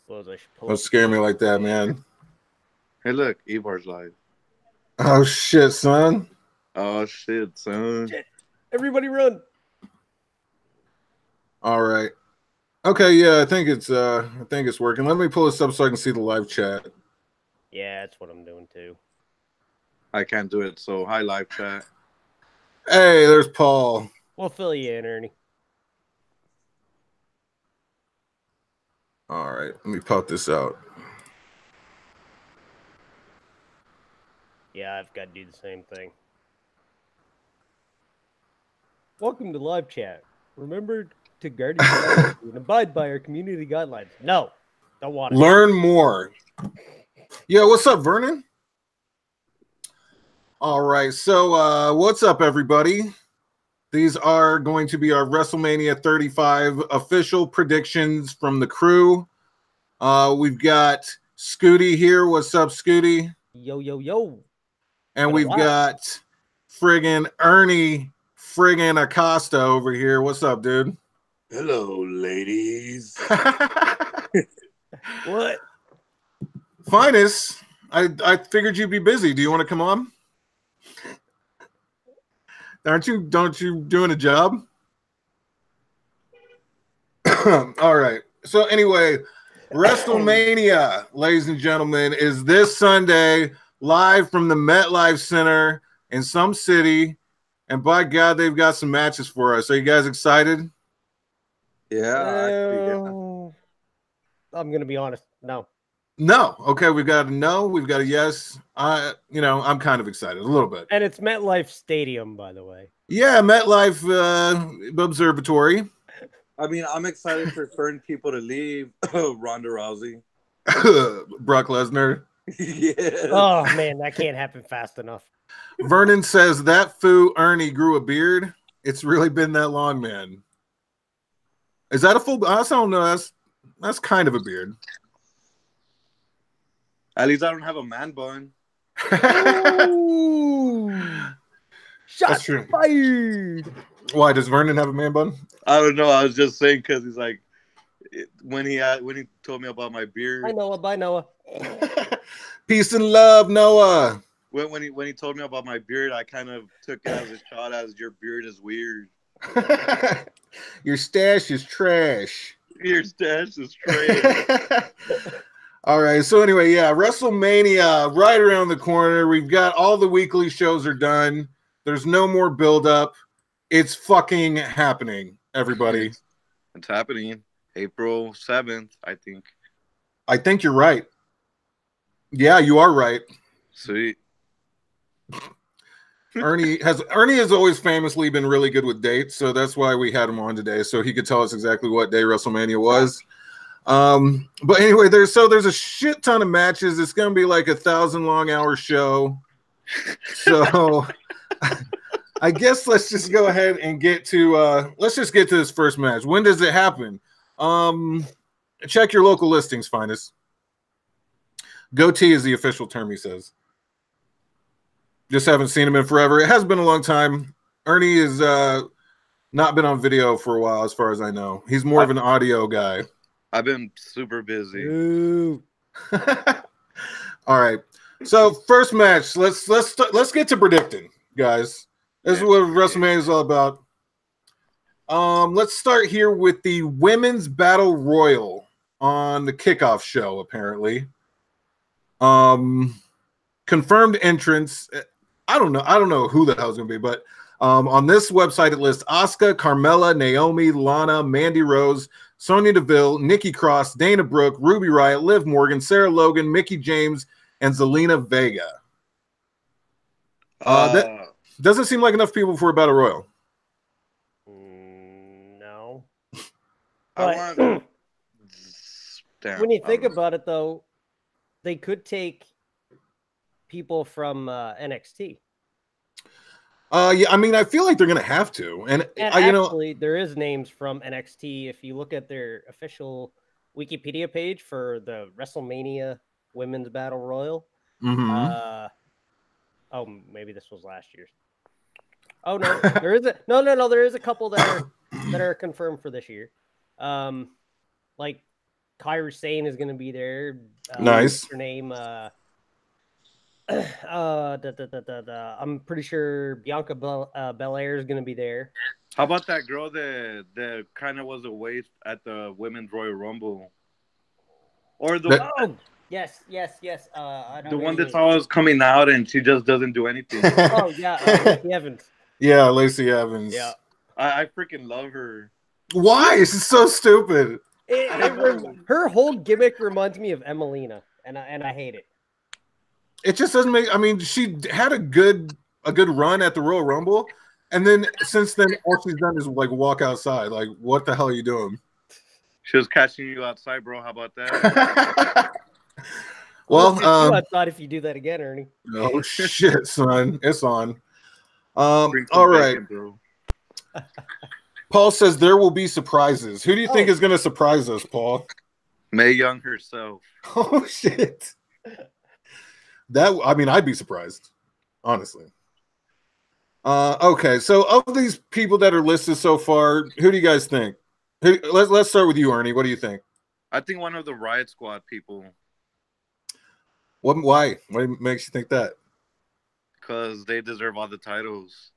suppose I should pull Don't scare me like that, man. Hey, look, Evar's live. Oh shit, son. Oh shit, son. Shit. Everybody run. All right. Okay, yeah, I think it's working. Let me pull this up so I can see the live chat. Yeah, that's what I'm doing too. I can't do it, so hi, live chat. Hey, there's Paul. We'll fill you in, Ernie. All right, let me pop this out. Yeah, I've got to do the same thing. Welcome to live chat. Remember to guard your privacy and abide by our community guidelines. No, don't want it. Learn more. Yeah, what's up, Vernon? All right, so what's up, everybody? These are going to be our WrestleMania 35 official predictions from the crew. We've got Scooty here. What's up, Scooty? Yo, yo, yo. And we've got friggin' Ernie friggin' Acosta over here. What's up, dude? Hello, ladies. What? Finest. I figured you'd be busy. Do you want to come on? Don't you doing a job? All right. So anyway, WrestleMania, ladies and gentlemen, is this Sunday live from the MetLife Center in some city. And by God, they've got some matches for us. Are you guys excited? Yeah, actually, yeah. I'm gonna be honest. No. No. Okay, we've got a no. We've got a yes. I'm kind of excited a little bit. And it's MetLife Stadium, by the way. Yeah, MetLife Observatory. I mean, I'm excited for certain people to leave. Ronda Rousey. Brock Lesnar. Yeah. Oh man, that can't happen fast enough. Vernon says that foo Ernie grew a beard. It's really been that long, man. Is that a full? I don't know. That's kind of a beard. At least I don't have a man bun. Shots fired. Why does Vernon have a man bun? I don't know. I was just saying because he's like, when he told me about my beard. Hi Noah. Bye Noah. Peace and love, Noah. When he told me about my beard, I kind of took it as a shot as your beard is weird. Your stash is trash. Your stash is trash. All right. So anyway, yeah, WrestleMania right around the corner. We've got all the weekly shows are done. There's no more build-up. It's fucking happening, everybody. It's happening. April 7th, I think. I think you're right. Yeah, you are right. Sweet. Ernie has always famously been really good with dates, so that's why we had him on today, so he could tell us exactly what day WrestleMania was. But anyway, there's a shit ton of matches. It's gonna be like a 1,000-long-hour show. So I guess let's just go ahead and get to this first match. When does it happen? Check your local listings, Finest. Goatee is the official term, he says. Just haven't seen him in forever. It has been a long time. Ernie has not been on video for a while, as far as I know. He's more of an audio guy. I've been super busy. Ooh. All right. So first match. Let's get to predicting, guys. This is what WrestleMania is all about. Let's start here with the Women's Battle Royal on the kickoff show, apparently. Confirmed entrance. I don't know who the hell is going to be, but on this website it lists Asuka, Carmella, Naomi, Lana, Mandy Rose, Sonya Deville, Nikki Cross, Dana Brooke, Ruby Riott, Liv Morgan, Sarah Logan, Mickie James, and Zelina Vega. That doesn't seem like enough people for a Battle Royal. No. But when you think about it, though, they could take people from NXT. Yeah, I mean, I feel like they're gonna have to, and actually, there is names from NXT. If you look at their official Wikipedia page for the WrestleMania Women's Battle Royal, maybe this was last year's. Oh no, there is there is a couple that are confirmed for this year. Like Kairi Sane is going to be there. Nice. What's her name? I'm pretty sure Bianca Belair is going to be there. How about that girl that kind of was a waste at the Women's Royal Rumble? Or Yes. I know the who one you that's mean. always coming out and she just doesn't do anything. Oh yeah, Lacey Evans. Yeah, Lacey Evans. Yeah, I freaking love her. Why? This is so stupid. Her whole gimmick reminds me of Emelina, and I hate it. It just doesn't make. I mean, she had a good run at the Royal Rumble, and then since then, all she's done is like walk outside. Like, what the hell are you doing? She was catching you outside, bro. How about that? Well, you outside if you do that again, Ernie. Oh shit, son, it's on. All right. Bacon, bro. Paul says there will be surprises. Who do you think is going to surprise us, Paul? Mae Young herself. Oh shit. I'd be surprised, honestly. Okay, so of these people that are listed so far, who do you guys think? Let's start with you, Ernie. What do you think? I think one of the Riot Squad people. Why? What makes you think that? Because they deserve all the titles.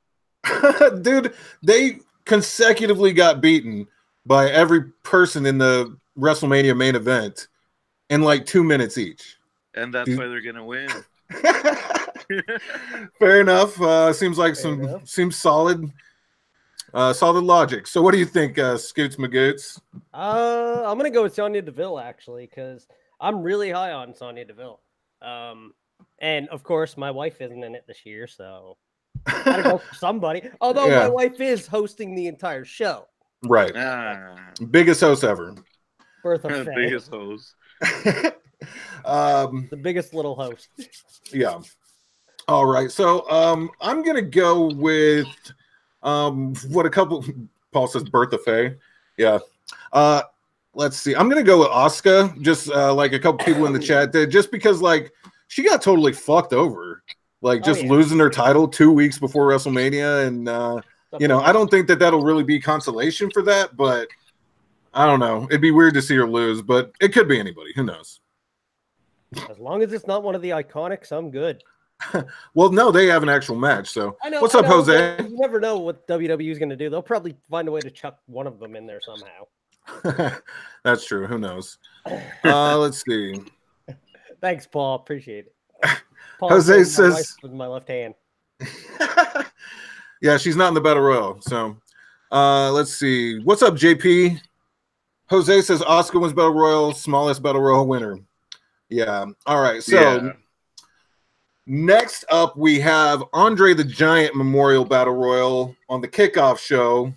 Dude, they consecutively got beaten by every person in the WrestleMania main event in like 2 minutes each. And that's why they're gonna win. Fair enough. Seems solid. Solid logic. So, what do you think, Scoots Magoots? I'm gonna go with Sonya Deville actually, because I'm really high on Sonya Deville. And of course, my wife isn't in it this year, so I gotta go for somebody. Although my wife is hosting the entire show. Right. Biggest host ever. Bertha Faye. Biggest host. The biggest little host. Yeah. All right. So I'm gonna go with Paul says Bertha Faye. Yeah. Let's see. I'm gonna go with Asuka. Just like a couple people in the chat did, just because like she got totally fucked over. Like just losing her title 2 weeks before WrestleMania, and I don't think that'll really be consolation for that, but I don't know. It'd be weird to see her lose, but it could be anybody. Who knows? As long as it's not one of the Iconics, I'm good. Well, no, they have an actual match. So, what's up, Jose? You never know what WWE is going to do. They'll probably find a way to chuck one of them in there somehow. That's true. Who knows? Let's see. Thanks, Paul. Appreciate it. Paul Jose says with my left hand. Yeah, she's not in the Battle Royal. So, let's see. What's up, JP? Jose says Asuka wins Battle Royal, smallest Battle Royal winner. Yeah. All right. So next up, we have Andre the Giant Memorial Battle Royal on the kickoff show.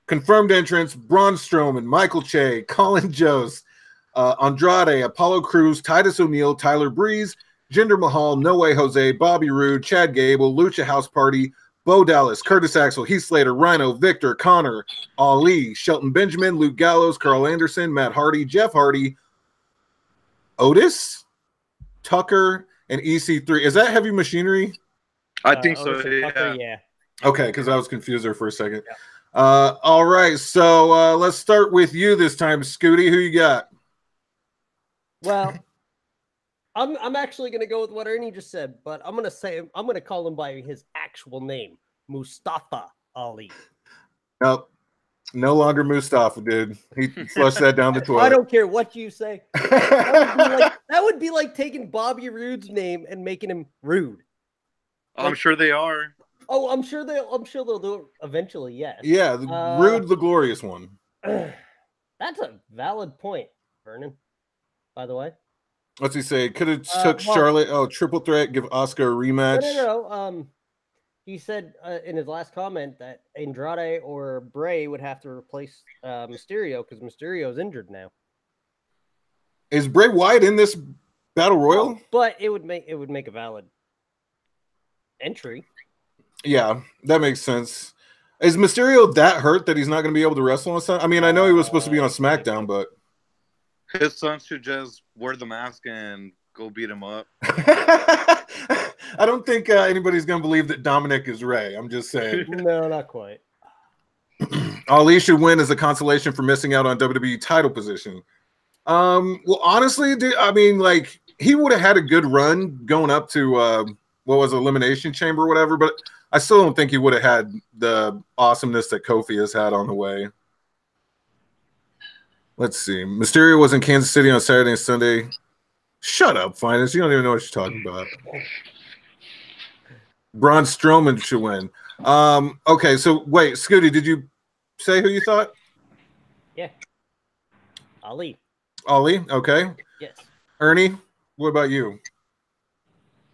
Confirmed entrance: Braun Strowman, Michael Che, Colin Jost, Andrade, Apollo Crews, Titus O'Neil, Tyler Breeze, Jinder Mahal, No Way Jose, Bobby Roode, Chad Gable, Lucha House Party, Bo Dallas, Curtis Axel, Heath Slater, Rhino, Victor, Connor, Ali, Shelton Benjamin, Luke Gallows, Carl Anderson, Matt Hardy, Jeff Hardy, Otis, Tucker, and EC3. Is that Heavy Machinery? I think so. Tucker, yeah. Okay, because I was confused there for a second. Yeah. All right, so let's start with you this time, Scooty. Who you got? Well, I'm actually going to go with what Ernie just said, but I'm going to call him by his actual name, Mustafa Ali. Nope. No longer Mustafa, dude. He flushed that down the toilet. I don't care what you say. That would be like taking Bobby Roode's name and making him Rude. I'm sure they are. Oh, I'm sure they'll do it eventually. Yes. Yeah, Rude, the glorious one. That's a valid point, Vernon. By the way. What's he say? Could have took Charlotte. Oh, triple threat. Give Asuka a rematch. No. He said in his last comment that Andrade or Bray would have to replace Mysterio because Mysterio's injured now. Is Bray Wyatt in this Battle Royal? But it would make a valid entry. Yeah, that makes sense. Is Mysterio that hurt that he's not going to be able to wrestle on Sunday? I mean, I know he was supposed to be on SmackDown, but his son should just wear the mask and go beat him up. I don't think anybody's going to believe that Dominic is Ray. I'm just saying. No, not quite. Ali should win as a consolation for missing out on WWE title position. Well, honestly, dude, I mean, like, he would have had a good run going up to what was Elimination Chamber or whatever, but I still don't think he would have had the awesomeness that Kofi has had on the way. Let's see. Mysterio was in Kansas City on Saturday and Sunday. Shut up, Finest. You don't even know what you're talking about. Braun Strowman should win. Okay, so wait, Scooty, did you say who you thought? Yeah. Ali. Ali, okay. Yes. Ernie, what about you?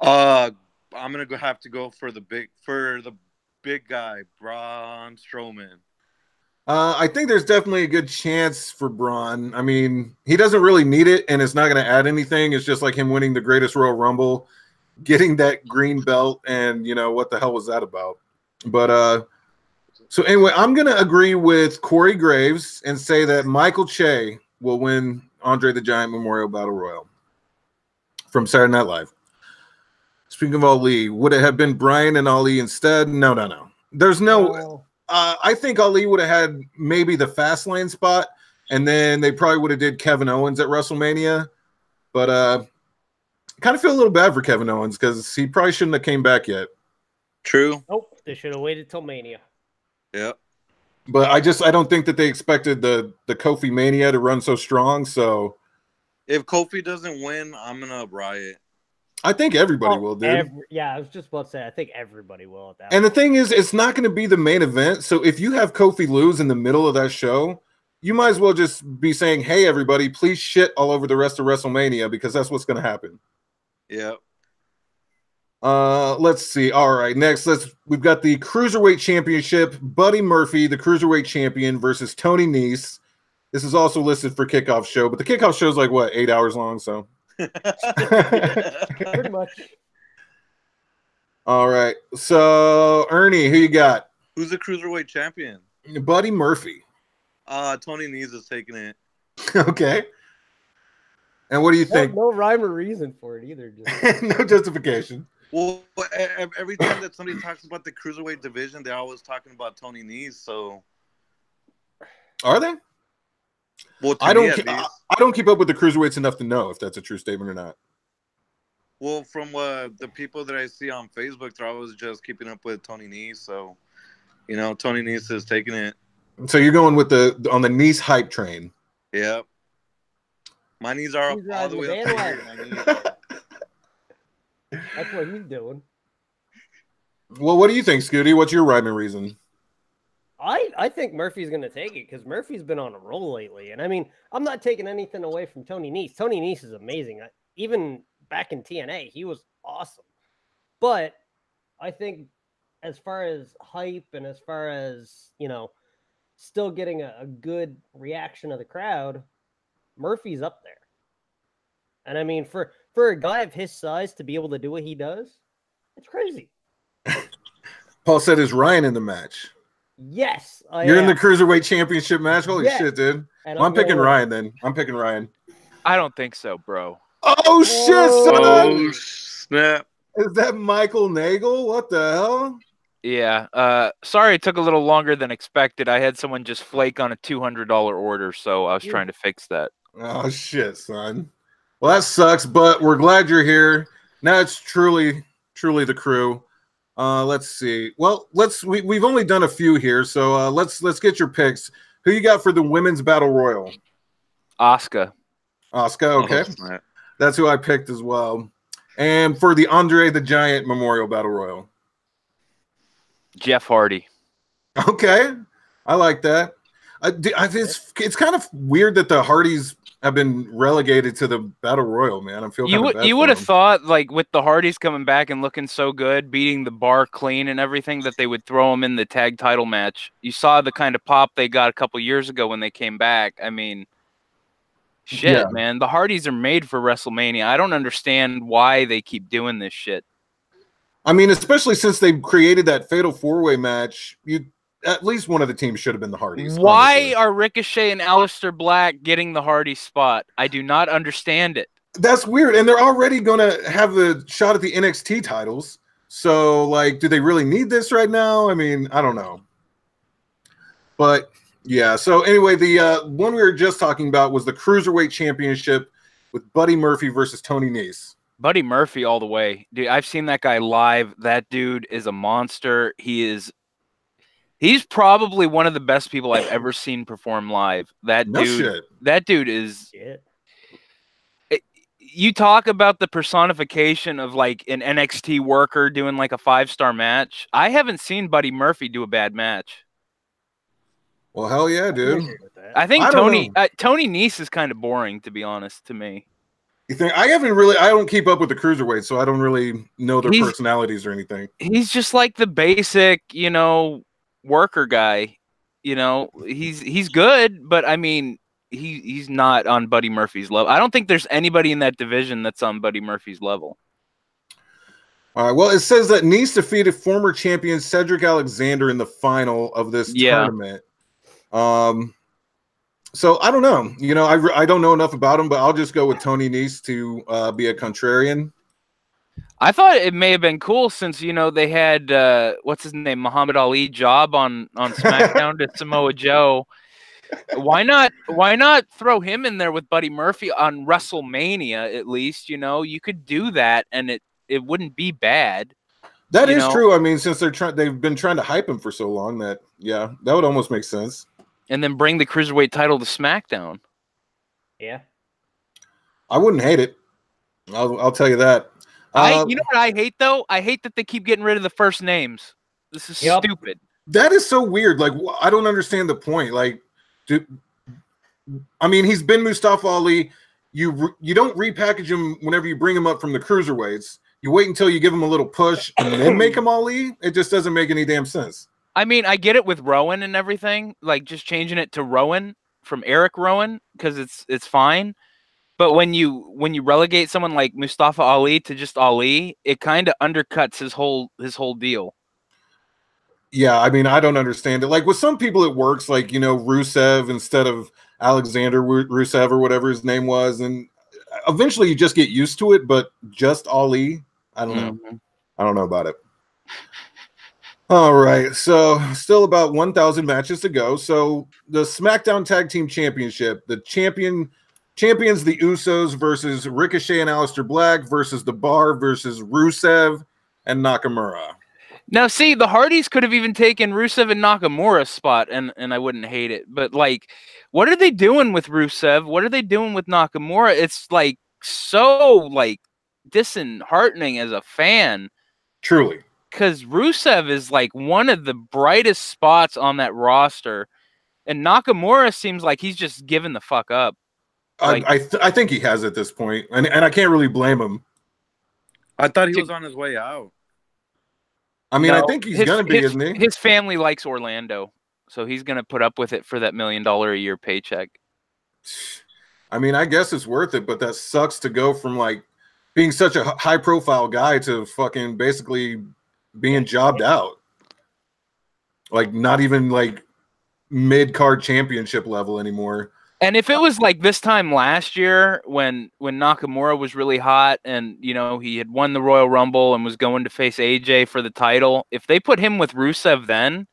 I'm gonna have to go for the big guy, Braun Strowman. I think there's definitely a good chance for Braun. I mean, he doesn't really need it, and it's not going to add anything. It's just like him winning the Greatest Royal Rumble, getting that green belt, and what the hell was that about? But so anyway, I'm going to agree with Corey Graves and say that Michael Che will win Andre the Giant Memorial Battle Royal from Saturday Night Live. Speaking of Ali, would it have been Bryan and Ali instead? No. There's no. I think Ali would have had maybe the Fastlane spot, and then they probably would have did Kevin Owens at WrestleMania. But kind of feel a little bad for Kevin Owens because he probably shouldn't have came back yet. True. Nope, they should have waited till Mania. Yep. But I don't think that they expected the Kofi Mania to run so strong. So if Kofi doesn't win, I'm gonna riot. I think everybody will, dude. Yeah, I was just about to say, I think everybody will at that And point. the thing is, it's not going to be the main event. So if you have Kofi lose in the middle of that show, you might as well just be saying, hey, everybody, please shit all over the rest of WrestleMania because that's what's going to happen. Yep. Let's see. All right, next, we've got the Cruiserweight Championship. Buddy Murphy, the Cruiserweight Champion, versus Tony Nese. This is also listed for kickoff show, but the kickoff show is like, what, 8 hours long, so... Pretty much. All right. So, Ernie, who you got? Who's the Cruiserweight champion? Buddy Murphy. Tony Nese is taking it. Okay. And what do you think? No rhyme or reason for it either. Just... No justification. Well, every time that somebody talks about the Cruiserweight division, they're always talking about Tony Nese, so... Are they? Well, I don't keep up with the cruiserweights enough to know if that's a true statement or not. Well, from the people that I see on Facebook, they're always just keeping up with Tony Nese. So, Tony Nese is taking it. So you're going with on the Nese hype train. Yep. My knees are up all the way up. That's what he's doing. Well, what do you think, Scooty? What's your rhyming reason? I think Murphy's going to take it because Murphy's been on a roll lately. And I mean, I'm not taking anything away from Tony Nese. Tony Nese is amazing. Even back in TNA, he was awesome. But I think as far as hype and as far as, still getting a good reaction of the crowd, Murphy's up there. And I mean, for a guy of his size to be able to do what he does, it's crazy. Paul said, is Ryan in the match? Yes. You're in the Cruiserweight Championship match? Holy shit, dude. And I'm picking Ryan then. I'm picking Ryan. I don't think so, bro. Oh, shit, son! Oh, snap. Is that Michael Nagel? What the hell? Yeah. Sorry it took a little longer than expected. I had someone just flake on a $200 order, so I was trying to fix that. Oh, shit, son. Well, that sucks, but we're glad you're here. Now it's truly the crew. Let's see. Well, we've only done a few here, so let's get your picks. Who you got for the Women's Battle Royal? Asuka. Okay. Oh, that's who I picked as well. And for the Andre the Giant Memorial Battle Royal? Jeff Hardy. Okay. I like that. It's kind of weird that the Hardys have been relegated to the Battle Royal, man. I'm feeling you would have thought, like, with the Hardys coming back and looking so good, beating the bar clean and everything, that they would throw them in the tag title match. You saw the kind of pop they got a couple years ago when they came back. I mean, shit, man. The Hardys are made for WrestleMania. I don't understand why they keep doing this shit. I mean, especially since they created that Fatal 4-Way match, at least one of the teams should have been the Hardys. Why honestly. are Ricochet and Aleister Black getting the Hardy spot? I do not understand it. That's weird. And they're already going to have the shot at the NXT titles. So, like, do they really need this right now? I mean, I don't know. But Yeah. So anyway, the one we were just talking about was the Cruiserweight Championship with Buddy Murphy versus Tony Nese. Buddy Murphy all the way. Dude, I've seen that guy live. That dude is a monster. He's probably one of the best people I've ever seen perform live. That dude is Shit. You talk about the personification of like an NXT worker doing like a 5-star match. I haven't seen Buddy Murphy do a bad match. Well, hell yeah, dude. I think Tony Nese is kind of boring, to be honest, to me. You think? I don't keep up with the Cruiserweights, so I don't really know their personalities or anything. He's just like the basic, worker guy. He's good, but I mean, he's not on Buddy Murphy's level. I don't think there's anybody in that division that's on Buddy Murphy's level. All right. Well, it says that Nese defeated former champion Cedric Alexander in the final of this tournament. So I don't know. I don't know enough about him, but I'll just go with Tony Nese to be a contrarian. I thought it may have been cool since they had what's his name, Muhammad Ali job on SmackDown to Samoa Joe. Why not throw him in there with Buddy Murphy on WrestleMania at least? You could do that and it wouldn't be bad. That is true. I mean, since they've been trying to hype him for so long that would almost make sense. And then bring the Cruiserweight title to SmackDown. Yeah. I wouldn't hate it. I'll tell you that. You know what I hate though? I hate that they keep getting rid of the first names. This is stupid. That is so weird. Like, I don't understand the point. Like, he's been Mustafa Ali. You don't repackage him whenever you bring him up from the Cruiserweights. You wait until you give him a little push and then make him Ali. It just doesn't make any damn sense. I mean, I get it with Rowan and everything, like just changing it to Rowan from Eric Rowan because it's fine. But when you relegate someone like Mustafa Ali to just Ali, it kind of undercuts his whole deal. Yeah, I mean, I don't understand it. Like with some people, it works. Like Rusev instead of Alexander Rusev or whatever his name was, and eventually you just get used to it. But just Ali, I don't know. I don't know about it. All right, so still about 1,000 matches to go. So the SmackDown Tag Team Championship, the champions the Usos versus Ricochet and Aleister Black versus The Bar versus Rusev and Nakamura. Now, see, the Hardys could have even taken Rusev and Nakamura's spot, and I wouldn't hate it. But, like, what are they doing with Rusev? What are they doing with Nakamura? It's, like, so, like, disheartening as a fan. Truly. Because Rusev is, like, one of the brightest spots on that roster. And Nakamura seems like he's just giving the fuck up. Like, I think he has at this point, and I can't really blame him. I thought he was on his way out. I mean, I think he's going to be, isn't he? His family likes Orlando, so he's going to put up with it for that $1 million a year paycheck. I mean, I guess it's worth it, but that sucks to go from, like, being such a high-profile guy to fucking basically being jobbed out. Like, not even, like, mid-card championship level anymore. And if it was like this time last year when Nakamura was really hot and, he had won the Royal Rumble and was going to face AJ for the title, if they put him with Rusev then,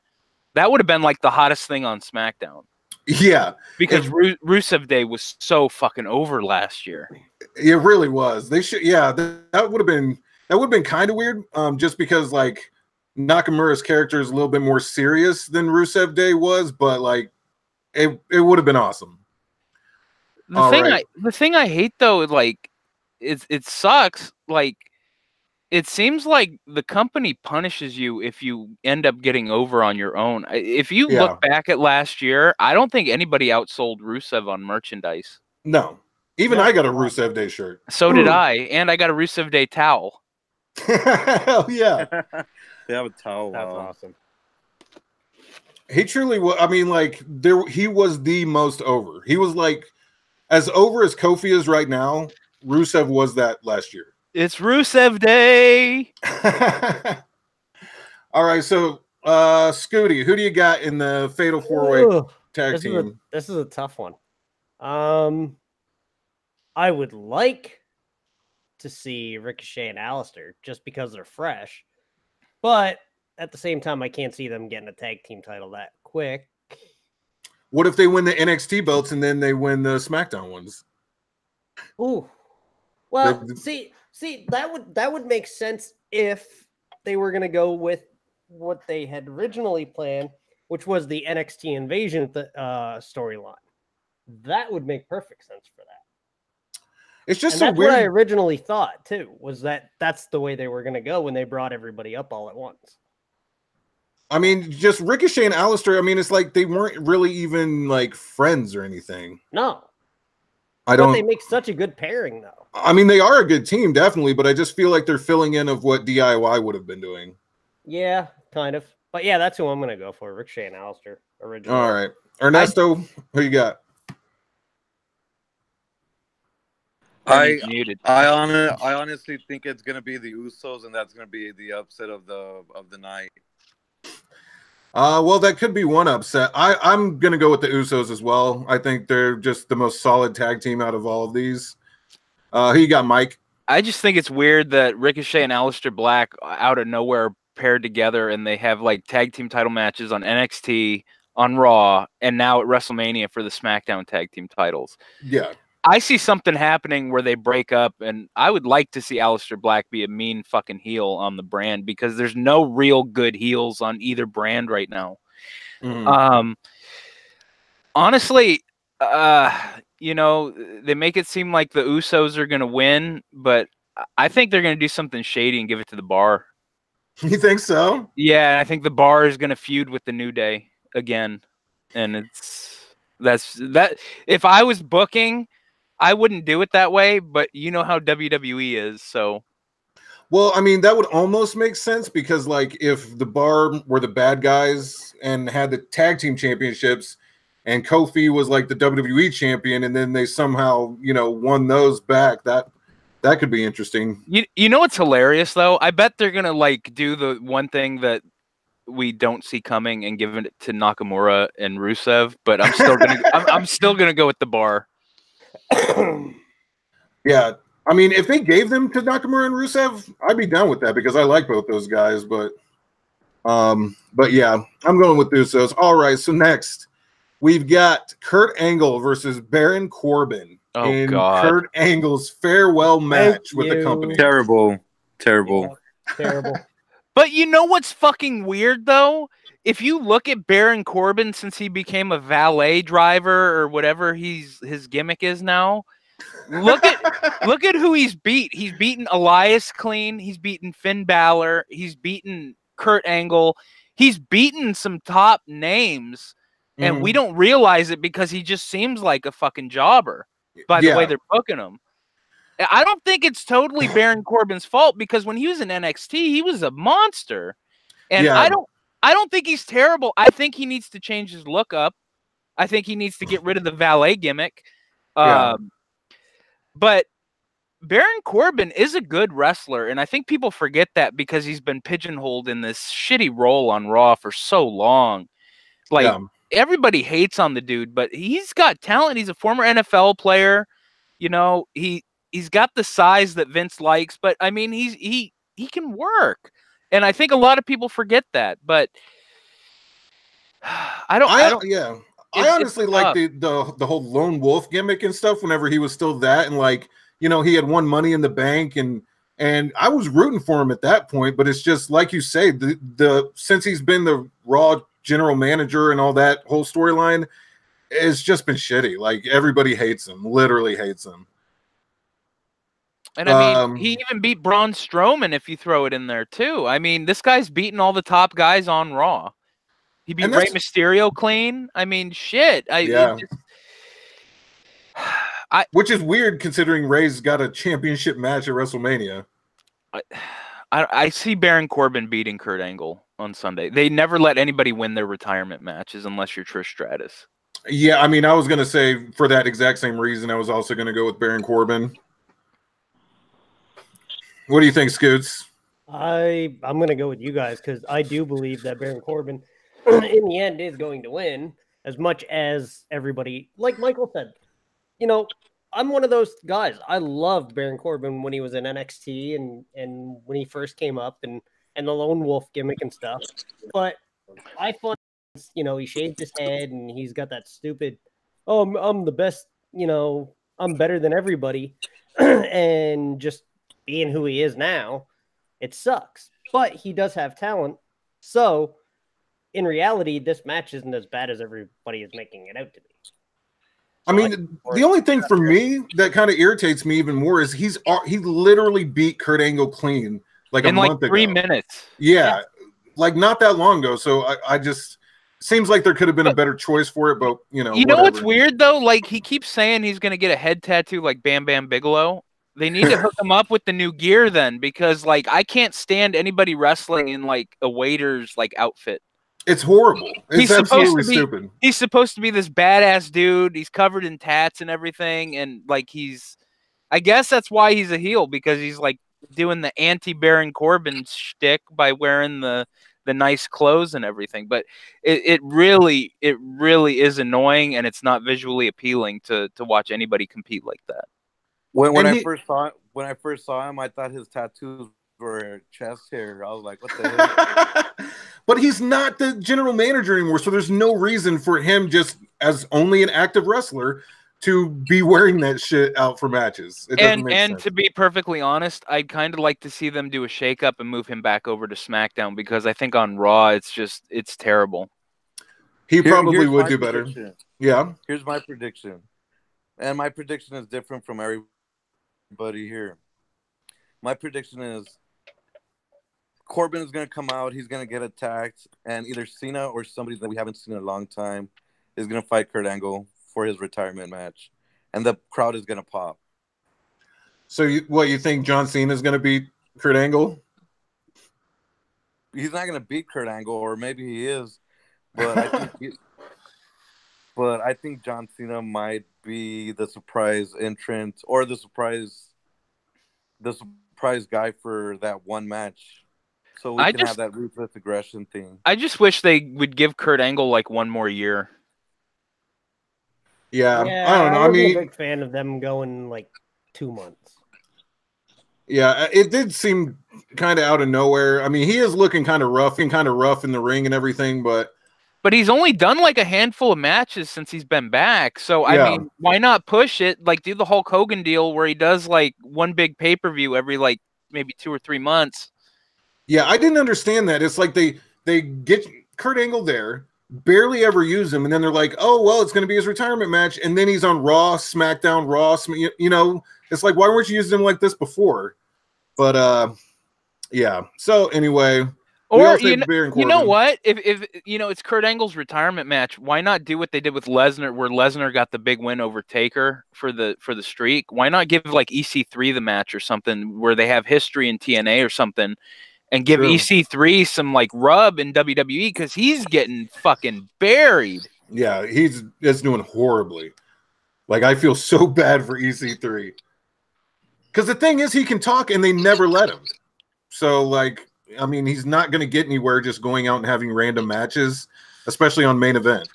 that would have been like the hottest thing on SmackDown. Yeah. Because Rusev Day was so fucking over last year. It really was. They should, that would have been kind of weird, just because, like, Nakamura's character is a little bit more serious than Rusev Day was, but, like, it would have been awesome. The thing I hate though, like, it sucks. Like, it seems like the company punishes you if you end up getting over on your own. If you look back at last year, I don't think anybody outsold Rusev on merchandise. No, even I got a Rusev Day shirt. So did I, and I got a Rusev Day towel. Hell yeah! They have a towel. That's awesome. He truly was. I mean, like, he was the most over. He was like as over as Kofi is right now. Rusev was that last year. It's Rusev Day. All right, so Scooty, who do you got in the Fatal 4-Way tag team? This is a tough one. I would like to see Ricochet and Aleister just because they're fresh, but at the same time, I can't see them getting a tag team title that quick. What if they win the NXT belts and then they win the SmackDown ones? Ooh. Well, see, that would make sense if they were gonna go with what they had originally planned, which was the NXT Invasion storyline. That would make perfect sense for that. It's just and so that's weird. what I originally thought too. Was that's the way they were gonna go when they brought everybody up all at once. I mean, just Ricochet and Aleister. I mean, it's like they weren't really even like friends or anything. No, I but don't. they make such a good pairing, though. I mean, they are a good team, definitely, but I just feel like they're filling in of what DIY would have been doing. Yeah, kind of. But yeah, that's who I'm gonna go for. Ricochet and Aleister originally. All right, Ernesto, who you got? I muted. honestly think it's gonna be the Usos, and that's gonna be the upset of the night. Well, that could be one upset. I'm gonna go with the Usos as well. I think they're just the most solid tag team out of all of these. Who you got, Mike? I just think it's weird that Ricochet and Aleister Black out of nowhere paired together, and they have like tag team title matches on NXT, on Raw, and now at WrestleMania for the SmackDown tag team titles. Yeah. I see something happening where they break up, and I would like to see Aleister Black be a mean fucking heel on the brand, because there's no real good heels on either brand right now. Mm-hmm. Honestly, you know, they make it seem like the Usos are going to win, but I think they're going to do something shady and give it to the Bar. You think so? Yeah, I think the Bar is going to feud with the New Day again, and that's that. If I was booking, I wouldn't do it that way, but you know how WWE is, so. Well, I mean, that would almost make sense, because like if the Bar were the bad guys and had the tag team championships, and Kofi was like the WWE champion, and then they somehow, won those back, that could be interesting. You know what's hilarious though? I bet they're gonna like do the one thing that we don't see coming and give it to Nakamura and Rusev, but I'm still gonna I'm still gonna go with the Bar. Yeah, I mean, if they gave them to Nakamura and Rusev, I'd be down with that, because I like both those guys. But yeah, I'm going with Usos. All right, so next we've got Kurt Angle versus Baron Corbin in Kurt Angle's farewell match with the company. Terrible. Yeah, terrible. But you know what's fucking weird though? If you look at Baron Corbin since he became a valet driver or whatever his gimmick is now, look at who he's beat. He's beaten Elias clean. He's beaten Finn Balor. He's beaten Kurt Angle. He's beaten some top names, and we don't realize it because he just seems like a fucking jobber by the way they're booking him. I don't think it's totally Baron Corbin's fault, because when he was in NXT, he was a monster. And I don't think he's terrible. I think he needs to change his look up. I think he needs to get rid of the valet gimmick. But Baron Corbin is a good wrestler, and I think people forget that because he's been pigeonholed in this shitty role on Raw for so long. Like, everybody hates on the dude, but he's got talent. He's a former NFL player. You know, he's got the size that Vince likes, but I mean, he can work. And I think a lot of people forget that, but I honestly like the whole lone wolf gimmick and stuff whenever he was still that, and like, he had won Money in the Bank, and I was rooting for him at that point, but it's just like you say, the since he's been the Raw general manager and all that whole storyline, it's just been shitty. Like, everybody hates him, literally hates him. And I mean, he even beat Braun Strowman, if you throw it in there too. I mean, this guy's beaten all the top guys on Raw. He beat Rey Mysterio clean. I mean, shit. Which is weird considering Rey's got a championship match at WrestleMania. I see Baron Corbin beating Kurt Angle on Sunday. They never let anybody win their retirement matches unless you're Trish Stratus. Yeah, I mean, I was going to say, for that exact same reason, I was also going to go with Baron Corbin. What do you think, Scoots? I'm going to go with you guys, because I do believe that Baron Corbin, in the end, is going to win, as much as everybody, like Michael said. I'm one of those guys. I loved Baron Corbin when he was in NXT and when he first came up, and the Lone Wolf gimmick and stuff. But I find he shaved his head and he's got that stupid, oh, I'm the best, I'm better than everybody, and just being who he is now, it sucks. But he does have talent. So in reality, this match isn't as bad as everybody is making it out to be. I mean, the only thing for me that kind of irritates me even more is he literally beat Kurt Angle clean like in a month like 3 ago. minutes. Yeah, like not that long ago. So I just seems like there could have been a better choice for it, but You know whatever. what's weird though? Like he keeps saying he's gonna get a head tattoo like Bam Bam Bigelow. They need to hook him up with the new gear then, because like I can't stand anybody wrestling in like a waiter's like outfit. It's horrible. It's absolutely stupid. He's supposed to be this badass dude. He's covered in tats and everything, and like I guess that's why he's a heel, because he's like doing the anti-Baron Corbin shtick by wearing the nice clothes and everything. But it really is annoying, and it's not visually appealing to watch anybody compete like that. When I first saw him, I thought his tattoos were chest hair. I was like, what the hell? But he's not the general manager anymore, so there's no reason for him, just as only an active wrestler, to be wearing that shit out for matches. It doesn't make sense. To be perfectly honest, I'd kind of like to see them do a shakeup and move him back over to SmackDown, because I think on Raw it's terrible. He probably would do better. Yeah. Here's my prediction. And my prediction is different from everybody here. My prediction is Corbin is going to come out. He's going to get attacked. And either Cena or somebody that we haven't seen in a long time is going to fight Kurt Angle for his retirement match. And the crowd is going to pop. So you think John Cena is going to beat Kurt Angle? He's not going to beat Kurt Angle, or maybe he is. But I think John Cena might be the surprise entrant, or the surprise guy for that one match, so we can have that ruthless aggression thing. I just wish they would give Kurt Angle like one more year. Yeah, I don't know. I mean, I'm a big fan of them going like 2 months. Yeah, it did seem kind of out of nowhere. I mean, he is looking kind of rough in the ring and everything, but he's only done like a handful of matches since he's been back. So, I mean, why not push it? Like, do the Hulk Hogan deal where he does like one big pay-per-view every like maybe 2 or 3 months. Yeah, I didn't understand that. It's like they get Kurt Angle there, barely ever use him, and then they're like, oh, well, it's going to be his retirement match, and then he's on Raw, SmackDown, it's like, why weren't you using him like this before? But, yeah. So, anyway... Or you know what? If it's Kurt Angle's retirement match, why not do what they did with Lesnar, where Lesnar got the big win over Taker for the streak? Why not give like EC3 the match or something where they have history in TNA or something, and give EC3 some like rub in WWE, because he's getting fucking buried. Yeah, he's doing horribly. Like, I feel so bad for EC3, because the thing is, he can talk and they never let him. So like, I mean, he's not going to get anywhere just going out and having random matches, especially on main event.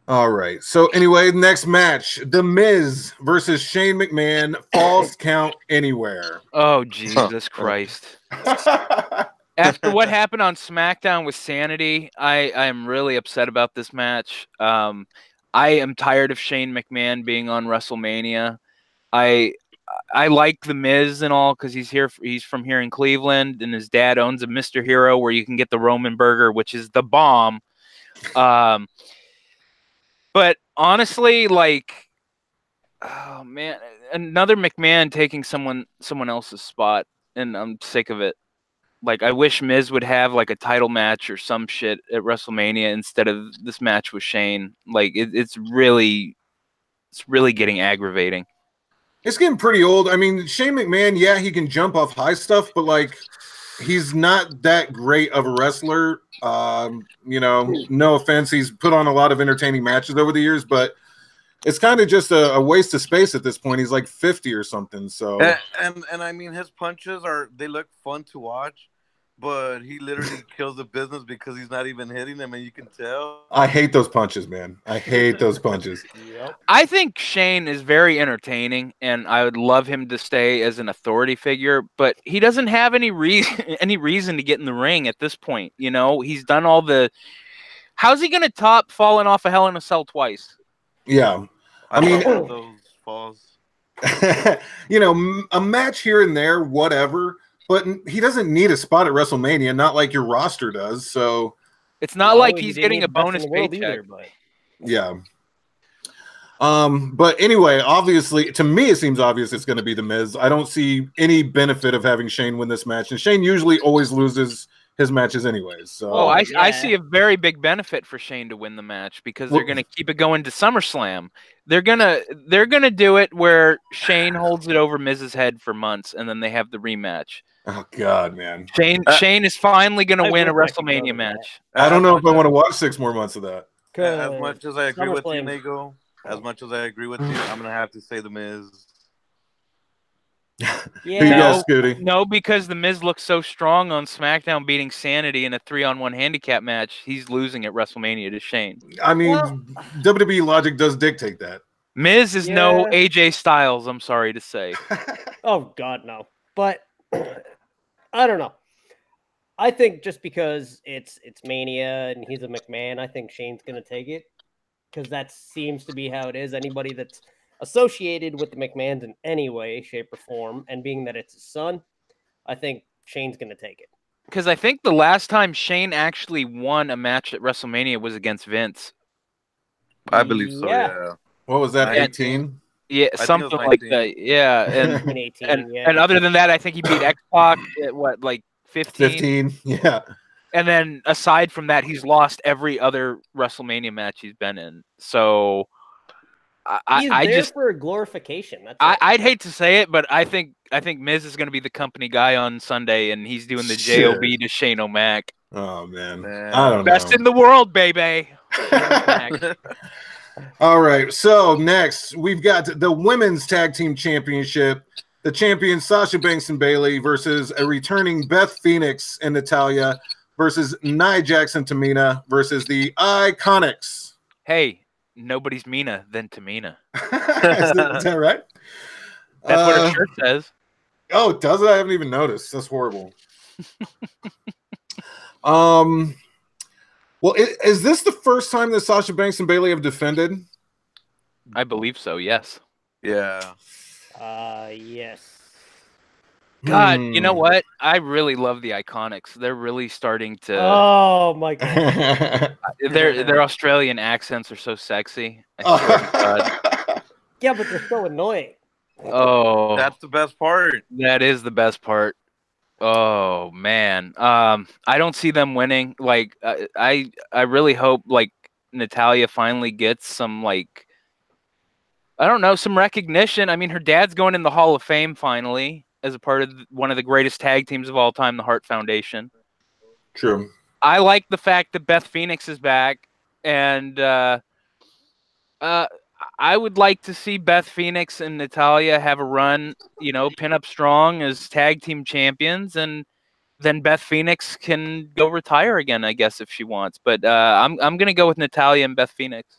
All right. So anyway, next match, The Miz versus Shane McMahon, Falls Count Anywhere. Oh, Jesus Christ. After what happened on SmackDown with Sanity, I am really upset about this match. I am tired of Shane McMahon being on WrestleMania. I like The Miz and all, because he's from here in Cleveland, and his dad owns a Mr. Hero where you can get the Roman burger, which is the bomb. But honestly, like, oh man, another McMahon taking someone else's spot, and I'm sick of it. Like, I wish Miz would have like a title match or some shit at WrestleMania instead of this match with Shane. Like, it's really getting aggravating. It's getting pretty old. I mean, Shane McMahon, yeah, he can jump off high stuff, but like, he's not that great of a wrestler. No offense, he's put on a lot of entertaining matches over the years, but it's kind of just a waste of space at this point. He's like 50 or something. So and I mean, his punches they look fun to watch, but he literally kills the business because he's not even hitting them, and you can tell. I hate those punches, man. I hate those punches. Yep. I think Shane is very entertaining, and I would love him to stay as an authority figure. But he doesn't have any reason to get in the ring at this point. You know, he's done all the. How's he going to top falling off a Hell in a Cell twice? Yeah. I mean, one of those falls. You know, a match here and there, whatever. But he doesn't need a spot at WrestleMania, not like your roster does. So it's not like he's getting a bonus paycheck. Either, but... Yeah. But anyway, obviously, to me, it seems obvious it's going to be The Miz. I don't see any benefit of having Shane win this match, and Shane usually always loses his matches anyways. So, I see a very big benefit for Shane to win the match because they're going to keep it going to SummerSlam. They're gonna do it where Shane holds it over Miz's head for months, and then they have the rematch. Oh God, man! Shane is finally going to win a WrestleMania match. I don't know if I want to watch 6 more months of that. As much as I agree with you, Nego, as much as I agree with you, I'm gonna have to say The Miz. Yeah. Scooty? No, because The Miz looks so strong on SmackDown beating Sanity in a 3-on-1 handicap match. He's losing at WrestleMania to Shane. I mean, WWE logic does dictate that. Miz is no AJ Styles, I'm sorry to say. Oh, God, no. But I don't know. I think just because it's Mania and he's a McMahon, I think Shane's going to take it because that seems to be how it is. Anybody that's associated with the McMahons in any way, shape, or form, and being that it's his son, I think Shane's going to take it. Because I think the last time Shane actually won a match at WrestleMania was against Vince. I believe so, yeah. What was that, 18? Yeah, something like that. Yeah, and other than that, I think he beat X-Pac at what, like 15? 15, yeah. And then aside from that, he's lost every other WrestleMania match he's been in. So I there just for a glorification. I'd hate to say it, but I think Miz is going to be the company guy on Sunday, and he's doing the JOB to Shane O'Mac. Oh man, I don't know. Best in the world, baby. All right, so next we've got the Women's Tag Team Championship. The champions Sasha Banks and Bayley versus a returning Beth Phoenix and Natalya versus Nia Jax and Tamina versus the Iconics. Hey, nobody's meaner than Tamina. Is that right? That's what her shirt says. Oh, does it? I haven't even noticed. That's horrible. Well, is this the first time that Sasha Banks and Bayley have defended? I believe so, yes. Yeah. Yes. God, you know what? I really love the Iconics. They're really starting to. Oh my God. Their Australian accents are so sexy. I swear to God. Yeah, but they're so annoying. Oh, that's the best part. That is the best part. Oh man, I don't see them winning. Like, I really hope like Natalya finally gets some like. I don't know, some recognition. I mean, her dad's going in the Hall of Fame finally as a part of one of the greatest tag teams of all time, the Hart Foundation. True. I like the fact that Beth Phoenix is back, and I would like to see Beth Phoenix and Natalya have a run, you know, pin up strong as tag team champions, and then Beth Phoenix can go retire again, I guess, if she wants. But I'm gonna go with Natalya and Beth Phoenix.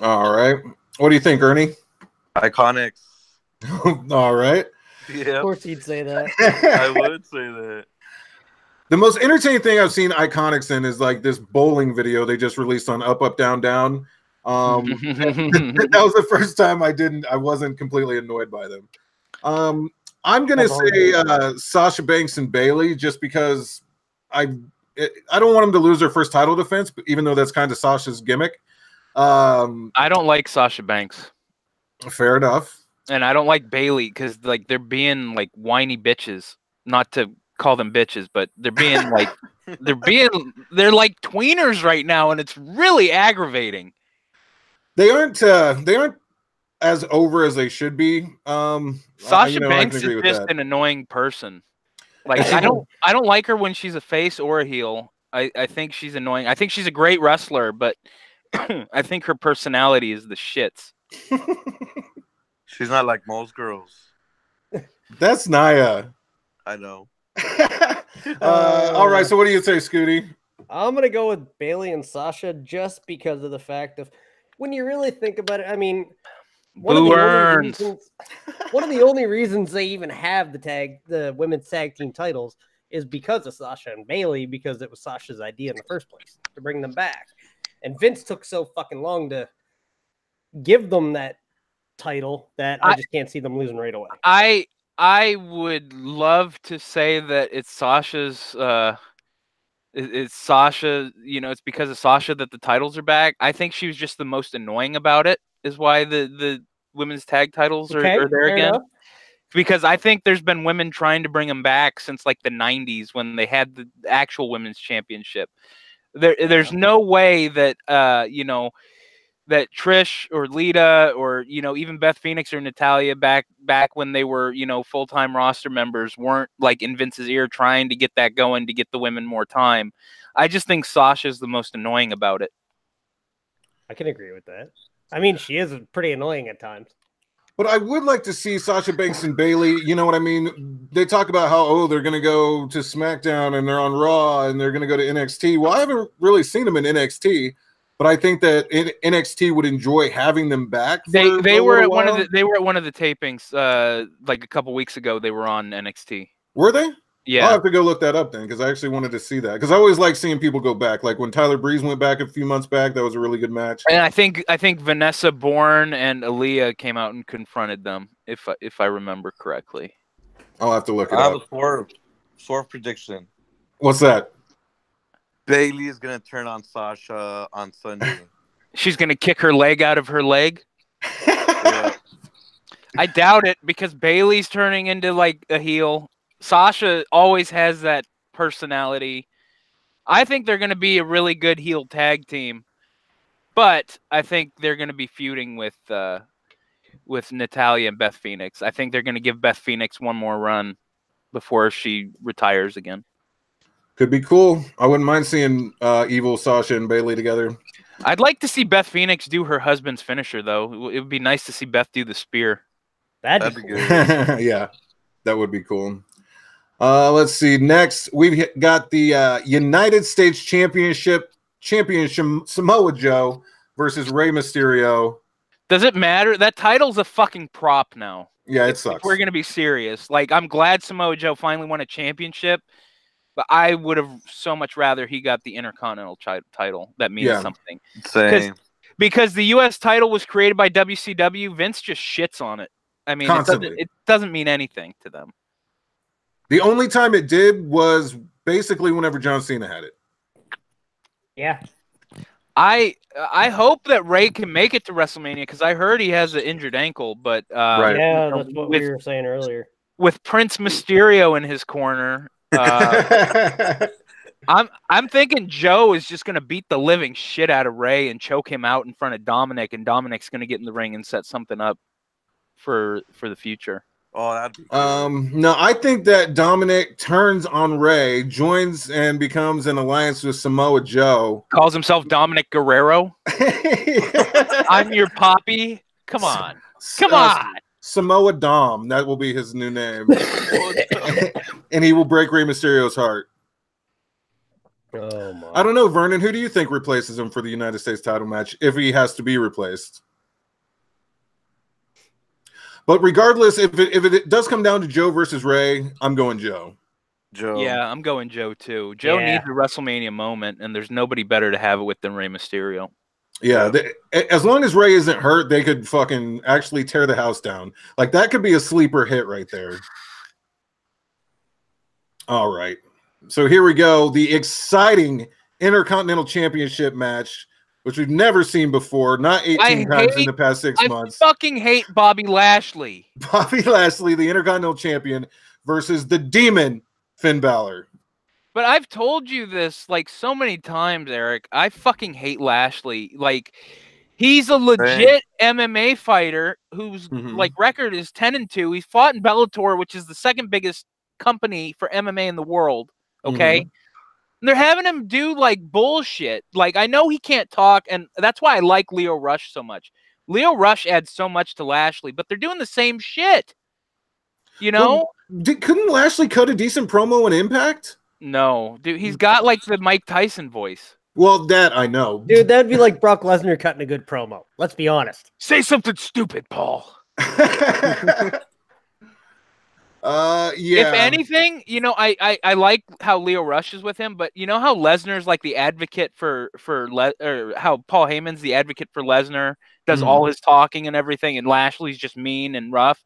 All right. What do you think, Ernie? Iconics. All right. Yeah. Of course he'd say that. I would say that. The most entertaining thing I've seen Iconics in is like this bowling video they just released on Up, Up, Down, Down. That was the first time I wasn't completely annoyed by them. I'm gonna say Sasha Banks and Bayley just because I don't want them to lose their first title defense, but even though that's kind of Sasha's gimmick. I don't like Sasha Banks. Fair enough. And I don't like Bayley because like they're being like whiny bitches. Not to call them bitches, but they're being like they're like tweeners right now, and it's really aggravating. They aren't as over as they should be. Sasha Banks is just an annoying person. Like I don't like her when she's a face or a heel. I think she's annoying. I think she's a great wrestler, but I think her personality is the shits. She's not like most girls. That's Nia. I know. All right, so what do you say, Scooty? I'm gonna go with Bailey and Sasha just because of the fact of when you really think about it. I mean, one of the only reasons they even have the women's tag team titles is because of Sasha and Bailey, because it was Sasha's idea in the first place to bring them back. And Vince took so fucking long to give them that title that I just can't see them losing right away. I would love to say that it's Sasha's it's Sasha, it's because of Sasha that the titles are back. I think she was just the most annoying about it, is why the women's tag titles are there again. Enough. Because I think there's been women trying to bring them back since like the 90s when they had the actual women's championship. There's no way that that Trish or Lita or even Beth Phoenix or Natalya back when they were full-time roster members weren't like in Vince's ear trying to get that going to get the women more time. I just think Sasha's the most annoying about it. I can agree with that. I mean, she is pretty annoying at times. But I would like to see Sasha Banks and Bailey. You know what I mean? They talk about how, they're going to go to SmackDown and they're on Raw and they're going to go to NXT. Well, I haven't really seen them in NXT, but I think that NXT would enjoy having them back. They were at one of the tapings like a couple weeks ago. They were on NXT. Were they? Yeah, I'll have to go look that up then, because I actually wanted to see that, because I always like seeing people go back. Like when Tyler Breeze went back a few months back, that was a really good match. And I think Vanessa Bourne and Aaliyah came out and confronted them, if I remember correctly. I'll have to look it I have up. a swerve prediction. What's that? Bailey is gonna turn on Sasha on Sunday. She's gonna kick her leg out of her leg. Yeah. I doubt it, because Bailey's turning into like a heel. Sasha always has that personality. I think they're going to be a really good heel tag team, but I think they're going to be feuding with Natalya and Beth Phoenix. I think they're going to give Beth Phoenix one more run before she retires again. Could be cool. I wouldn't mind seeing evil Sasha and Bailey together. I'd like to see Beth Phoenix do her husband's finisher, though. It would be nice to see Beth do the spear. That'd be good. Yeah, that would be cool. Let's see. Next, we've got the United States Championship Samoa Joe versus Rey Mysterio. Does it matter? That title's a fucking prop now. Yeah, it sucks. If we're going to be serious. Like, I'm glad Samoa Joe finally won a championship, but I would have so much rather he got the Intercontinental title. That means something. Same. Because the U.S. title was created by WCW, Vince just shits on it. I mean, it doesn't mean anything to them. The only time it did was basically whenever John Cena had it. Yeah. I hope that Ray can make it to WrestleMania, because I heard he has an injured ankle. But right. Yeah, that's what we were saying earlier. With Prince Mysterio in his corner, I'm thinking Joe is just going to beat the living shit out of Ray and choke him out in front of Dominic, and Dominic's going to get in the ring and set something up for the future. Oh, that'd be cool. No, I think that Dominic turns on Ray, joins and becomes an alliance with Samoa Joe. Calls himself Dominic Guerrero. I'm your poppy. Come on. Come on. Samoa Dom. That will be his new name. And he will break Rey Mysterio's heart. Oh my. I don't know, Vernon. Who do you think replaces him for the United States title match if he has to be replaced? But regardless, if it does come down to Joe versus Ray, I'm going Joe. Yeah, I'm going Joe too. Joe needs a WrestleMania moment, and there's nobody better to have it with than Rey Mysterio. Yeah, as long as Ray isn't hurt, they could fucking actually tear the house down. Like, that could be a sleeper hit right there. All right. So here we go. The exciting Intercontinental Championship match, which we've never seen before, not 18 times in the past 6 months. I fucking hate Bobby Lashley. Bobby Lashley, the Intercontinental Champion, versus the Demon, Finn Balor. But I've told you this like so many times, Eric. I fucking hate Lashley. Like, he's a legit MMA fighter whose like record is 10-2. He's fought in Bellator, which is the second biggest company for MMA in the world. Okay. And they're having him do like bullshit. Like, I know he can't talk, and that's why I like Leo Rush so much. Leo Rush adds so much to Lashley, but they're doing the same shit. You know? Well, couldn't Lashley cut a decent promo in Impact? No, dude, he's got like the Mike Tyson voice. Well, that I know. Dude, that'd be like Brock Lesnar cutting a good promo. Let's be honest. Say something stupid, Paul. Yeah. If anything, you know, I like how Leo Rush is with him, but you know how Lesnar's like the advocate or how Paul Heyman's the advocate for Lesnar, does all his talking and everything, and Lashley's just mean and rough.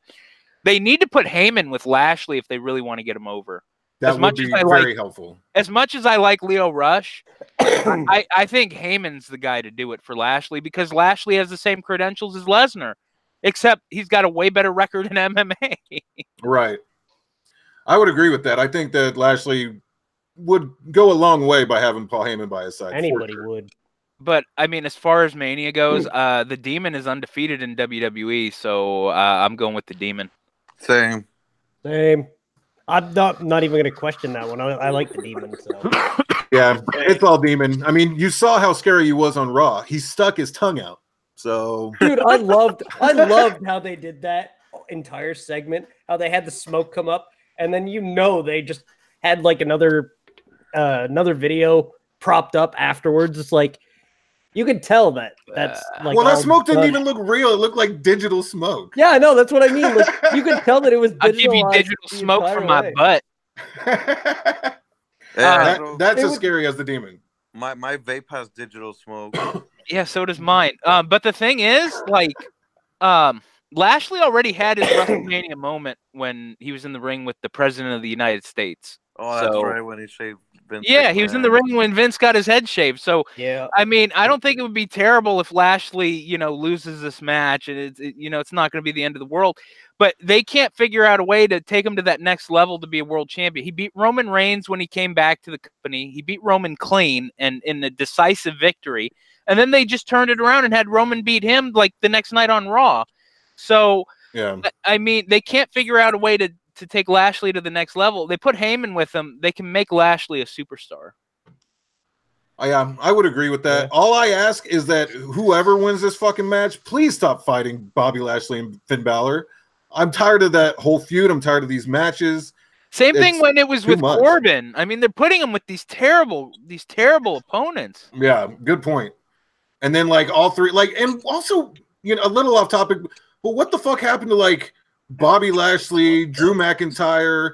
They need to put Heyman with Lashley if they really want to get him over. That would be very helpful. As much as I like Leo Rush, I think Heyman's the guy to do it for Lashley because Lashley has the same credentials as Lesnar, except he's got a way better record in MMA. Right. I would agree with that. I think that Lashley would go a long way by having Paul Heyman by his side. Anybody would. But, I mean, as far as Mania goes, the Demon is undefeated in WWE, so I'm going with the Demon. Same. I'm not even going to question that one. I like the Demon. So. Yeah, it's all Demon. I mean, you saw how scary he was on Raw. He stuck his tongue out. So, dude, I loved how they did that entire segment. How they had the smoke come up, and then they just had like another video propped up afterwards. It's like you could tell that's like. Well, that smoke didn't even look real. It looked like digital smoke. Yeah, I know. That's what I mean. Like you could tell that it was. I'll give you digital smoke from my butt. That's as scary as the Demon. My vape has digital smoke. Yeah, so does mine. But the thing is, like, Lashley already had his WrestleMania moment when he was in the ring with the President of the United States. Oh, that's right, when he shaved Vince. Yeah, he was in the ring when Vince got his head shaved. So, yeah, I mean, I don't think it would be terrible if Lashley, loses this match, and it's not going to be the end of the world. But they can't figure out a way to take him to that next level to be a world champion. He beat Roman Reigns when he came back to the company. He beat Roman clean and in a decisive victory. And then they just turned it around and had Roman beat him like the next night on Raw. So, yeah, I mean, they can't figure out a way to take Lashley to the next level. They put Heyman with him. They can make Lashley a superstar. I would agree with that. Yeah. All I ask is that whoever wins this fucking match, please stop fighting Bobby Lashley and Finn Balor. I'm tired of that whole feud. I'm tired of these matches. Same thing when it was with Corbin. I mean, they're putting him with these terrible opponents. Yeah, good point. And then like all three, like, and also, a little off topic, but what the fuck happened to like Bobby Lashley, Drew McIntyre,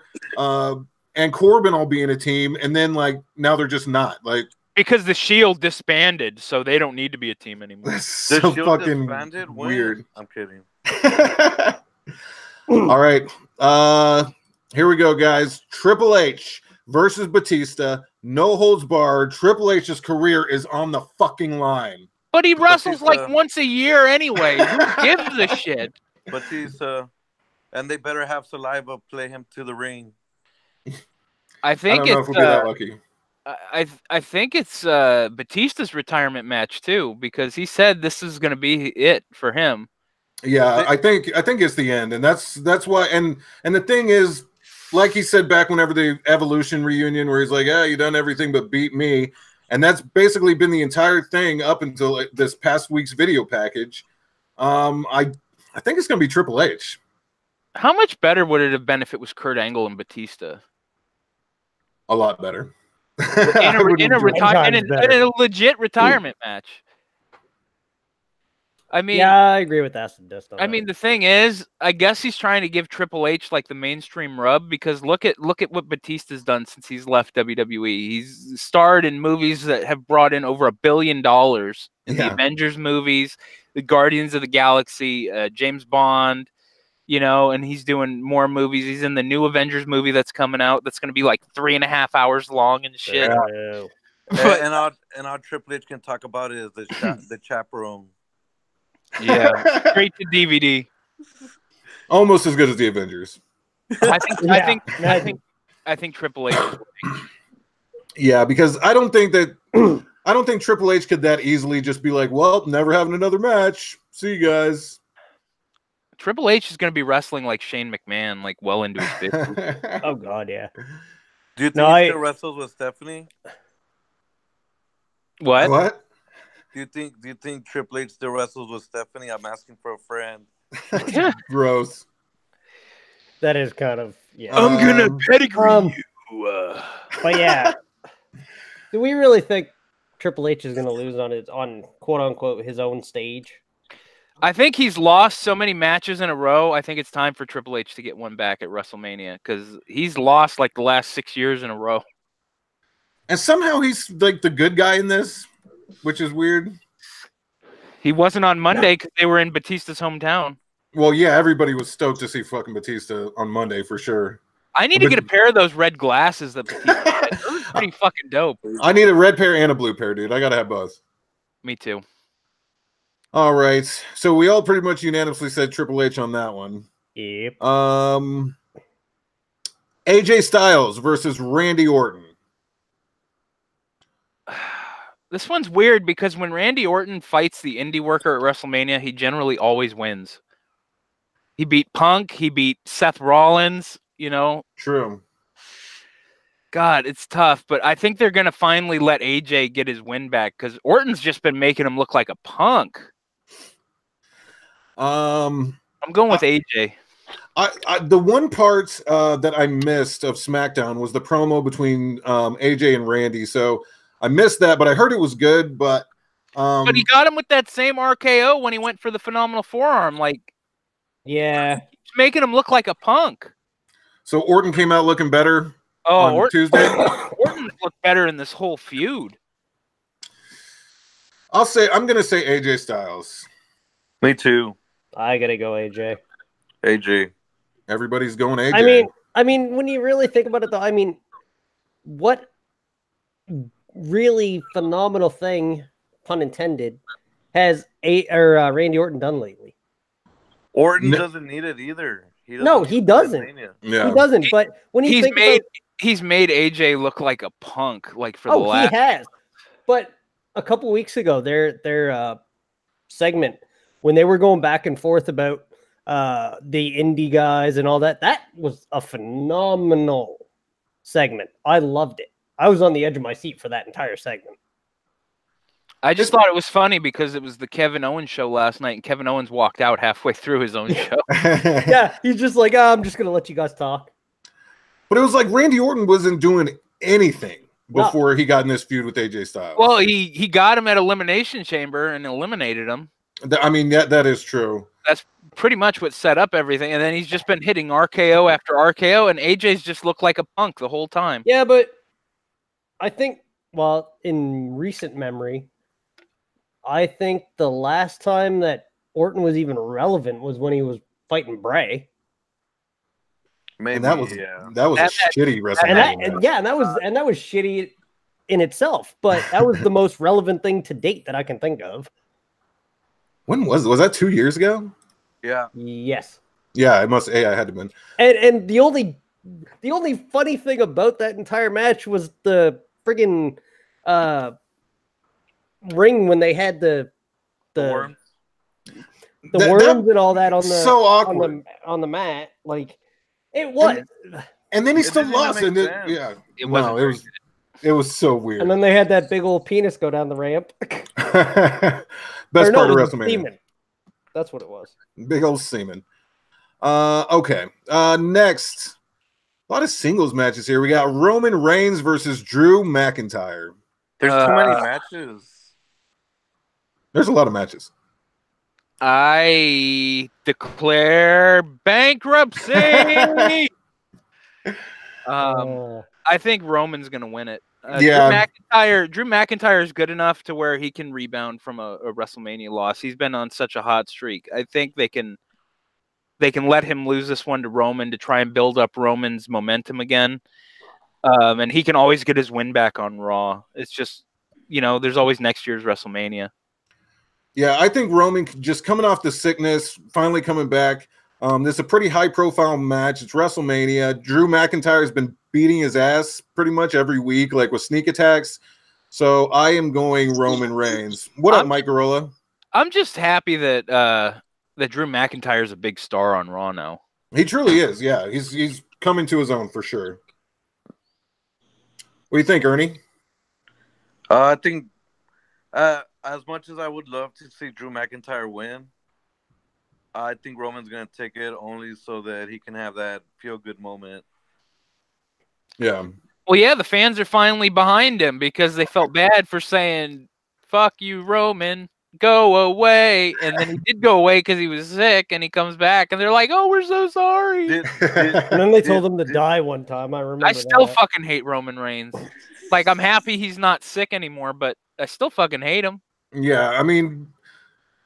and Corbin all being a team, and then like now they're just not like because the Shield disbanded, so they don't need to be a team anymore. That's so fucking weird. I'm kidding. All right, here we go, guys. Triple H versus Batista, no holds barred. Triple H's career is on the fucking line. But he wrestles like once a year anyway. Who gives a shit? Batista, and they better have Saliva play him to the ring. I think I don't know if we'll be that lucky. I think it's Batista's retirement match too, because he said this is going to be it for him. Yeah, I think it's the end, and that's why. And the thing is, like he said back whenever the Evolution reunion, where he's like, "Yeah, you done everything but beat me," and that's basically been the entire thing up until this past week's video package. I think it's going to be Triple H. How much better would it have been if it was Kurt Angle and Batista? A lot better. In a legit retirement match. I mean, yeah, I agree with that. I mean, the thing is, I guess he's trying to give Triple H like the mainstream rub because look at what Batista's done since he's left WWE. He's starred in movies that have brought in over $1 billion in the Avengers movies, the Guardians of the Galaxy, James Bond, and he's doing more movies. He's in the new Avengers movie that's coming out. That's going to be like 3.5 hours long and shit. Yeah. and our Triple H can talk about is the chaperone. Yeah, straight to DVD. Almost as good as the Avengers. I think Triple H is winning. Yeah, because I don't think Triple H could that easily just be like, well, never having another match. See you guys. Triple H is going to be wrestling like Shane McMahon, like well into his 50s. Oh God, yeah. Do you think he still wrestles with Stephanie? What? Do you think Triple H still wrestles with Stephanie? I'm asking for a friend. Gross. That is kind of I'm gonna pedigree you. But yeah, do we really think Triple H is going to lose on quote unquote his own stage? I think he's lost so many matches in a row. I think it's time for Triple H to get one back at WrestleMania because he's lost like the last 6 years in a row. And somehow he's like the good guy in this, which is weird. He wasn't on Monday because they were in Batista's hometown. Well, yeah, everybody was stoked to see fucking Batista on Monday for sure. I need to get a pair of those red glasses that Batista had. Those are pretty fucking dope. I need a red pair and a blue pair, dude. I gotta have both. Me too. All right. So we all pretty much unanimously said Triple H on that one. Yep. AJ Styles versus Randy Orton. This one's weird because when Randy Orton fights the indie worker at WrestleMania, he generally always wins. He beat Punk. He beat Seth Rollins, you know. True. God, it's tough, but I think they're going to finally let AJ get his win back because Orton's just been making him look like a punk. I'm going with AJ. The one part that I missed of SmackDown was the promo between AJ and Randy. So I missed that, but I heard it was good. But he got him with that same RKO when he went for the phenomenal forearm. Like, yeah, he's making him look like a punk. So Orton came out looking better on Tuesday. Orton looked better in this whole feud. I'm going to say AJ Styles. Me too. I gotta go AJ. AJ. Everybody's going AJ. I mean, when you really think about it, though, I mean, what really phenomenal thing, pun intended, has Randy Orton done lately? Orton doesn't need it either. He doesn't. He doesn't. But when he's made AJ look like a punk, like for the last. He has. But a couple weeks ago, their segment when they were going back and forth about the indie guys and all that was a phenomenal segment. I loved it. I was on the edge of my seat for that entire segment. I just thought it was funny because it was the Kevin Owens show last night, and Kevin Owens walked out halfway through his own show. Yeah, he's just like, I'm just going to let you guys talk. But it was like Randy Orton wasn't doing anything before he got in this feud with AJ Styles. Well, he got him at Elimination Chamber and eliminated him. I mean, that is true. That's pretty much what set up everything. And then he's just been hitting RKO after RKO, and AJ's just looked like a punk the whole time. Yeah, but I think, well, in recent memory, I think the last time that Orton was even relevant was when he was fighting Bray. Maybe, and that was a shitty WrestleMania. And that was shitty in itself, but that was the most relevant thing to date that I can think of. When was that 2 years ago? Yeah. Yes. Yeah, it must. I had to been. And the only funny thing about that entire match was the friggin' ring when they had the worms and all that on the so awkward on the mat. Like it was. And then he still lost. And it was so weird. And then they had that big old penis go down the ramp. Best part of WrestleMania. Semen. That's what it was. Big old semen. Okay. Next. A lot of singles matches here. We got Roman Reigns versus Drew McIntyre. There's too many matches. There's a lot of matches. I declare bankruptcy. I think Roman's going to win it. Drew McIntyre is good enough to where he can rebound from a WrestleMania loss. He's been on such a hot streak. I think they can let him lose this one to Roman to try and build up Roman's momentum again. And he can always get his win back on Raw. It's just, there's always next year's WrestleMania. Yeah, I think Roman just coming off the sickness, finally coming back. This is a pretty high-profile match. It's WrestleMania. Drew McIntyre has been beating his ass pretty much every week, like with sneak attacks. So I am going Roman Reigns. What up, Mike Garola? I'm just happy that Drew McIntyre is a big star on Raw now. He truly is. Yeah, he's coming to his own for sure. What do you think, Ernie? I think as much as I would love to see Drew McIntyre win, I think Roman's going to take it only so that he can have that feel-good moment. Yeah. Well, yeah, the fans are finally behind him because they felt bad for saying, "Fuck you, Roman, go away." And then he did go away because he was sick, and he comes back, and they're like, "Oh, we're so sorry." Did, And then they told him to die one time. I remember I still that. fucking hate Roman Reigns. Like, I'm happy he's not sick anymore, but I still fucking hate him. Yeah, I mean,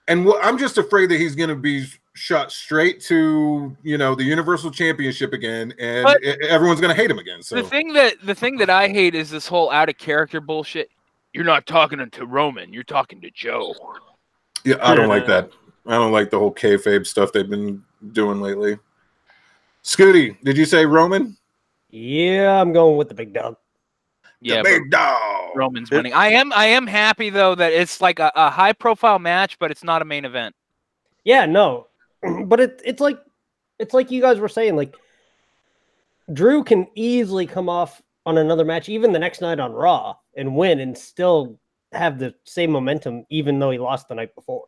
and I'm just afraid that he's going to be shot straight to, you know, the Universal Championship again, and But- everyone's going to hate him again. So The thing that I hate is this whole out of character bullshit. You're not talking to Roman, you're talking to Joe. yeah, I don't like that. I don't like the whole kayfabe stuff they've been doing lately. Scooty, did you say Roman? Yeah, I'm going with the big dog. Yeah, The big dog. Roman's winning. I am happy though that it's like a high profile match, but it's not a main event. Yeah, no, but it's like you guys were saying, like Drew can easily come off on another match, even the next night on Raw, and win, and still have the same momentum, even though he lost the night before.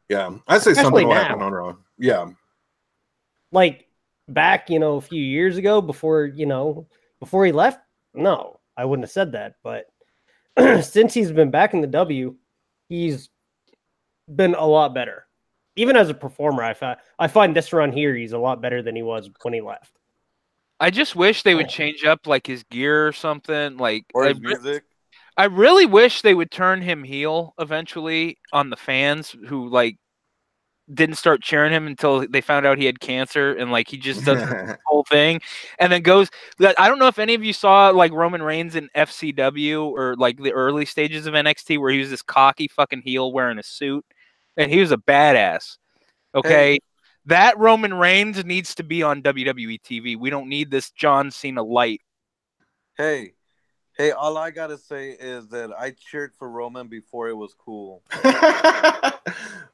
Yeah, I'd say Especially something will now. happen on Raw. Yeah. Like back, a few years ago, before he left, no, I wouldn't have said that. But since he's been back in the W, he's been a lot better. Even as a performer, I find this run here, he's a lot better than he was when he left. I just wish they would change up like his gear or something. Like, or his music. I really wish they would turn him heel eventually on the fans who like didn't start cheering him until they found out he had cancer, and like he just does the whole thing and then goes. I don't know if any of you saw like Roman Reigns in FCW or like the early stages of NXT where he was this cocky fucking heel wearing a suit, and he was a badass. Okay. Hey. That Roman Reigns needs to be on WWE TV. We don't need this John Cena light. Hey, all I gotta say is that I cheered for Roman before it was cool.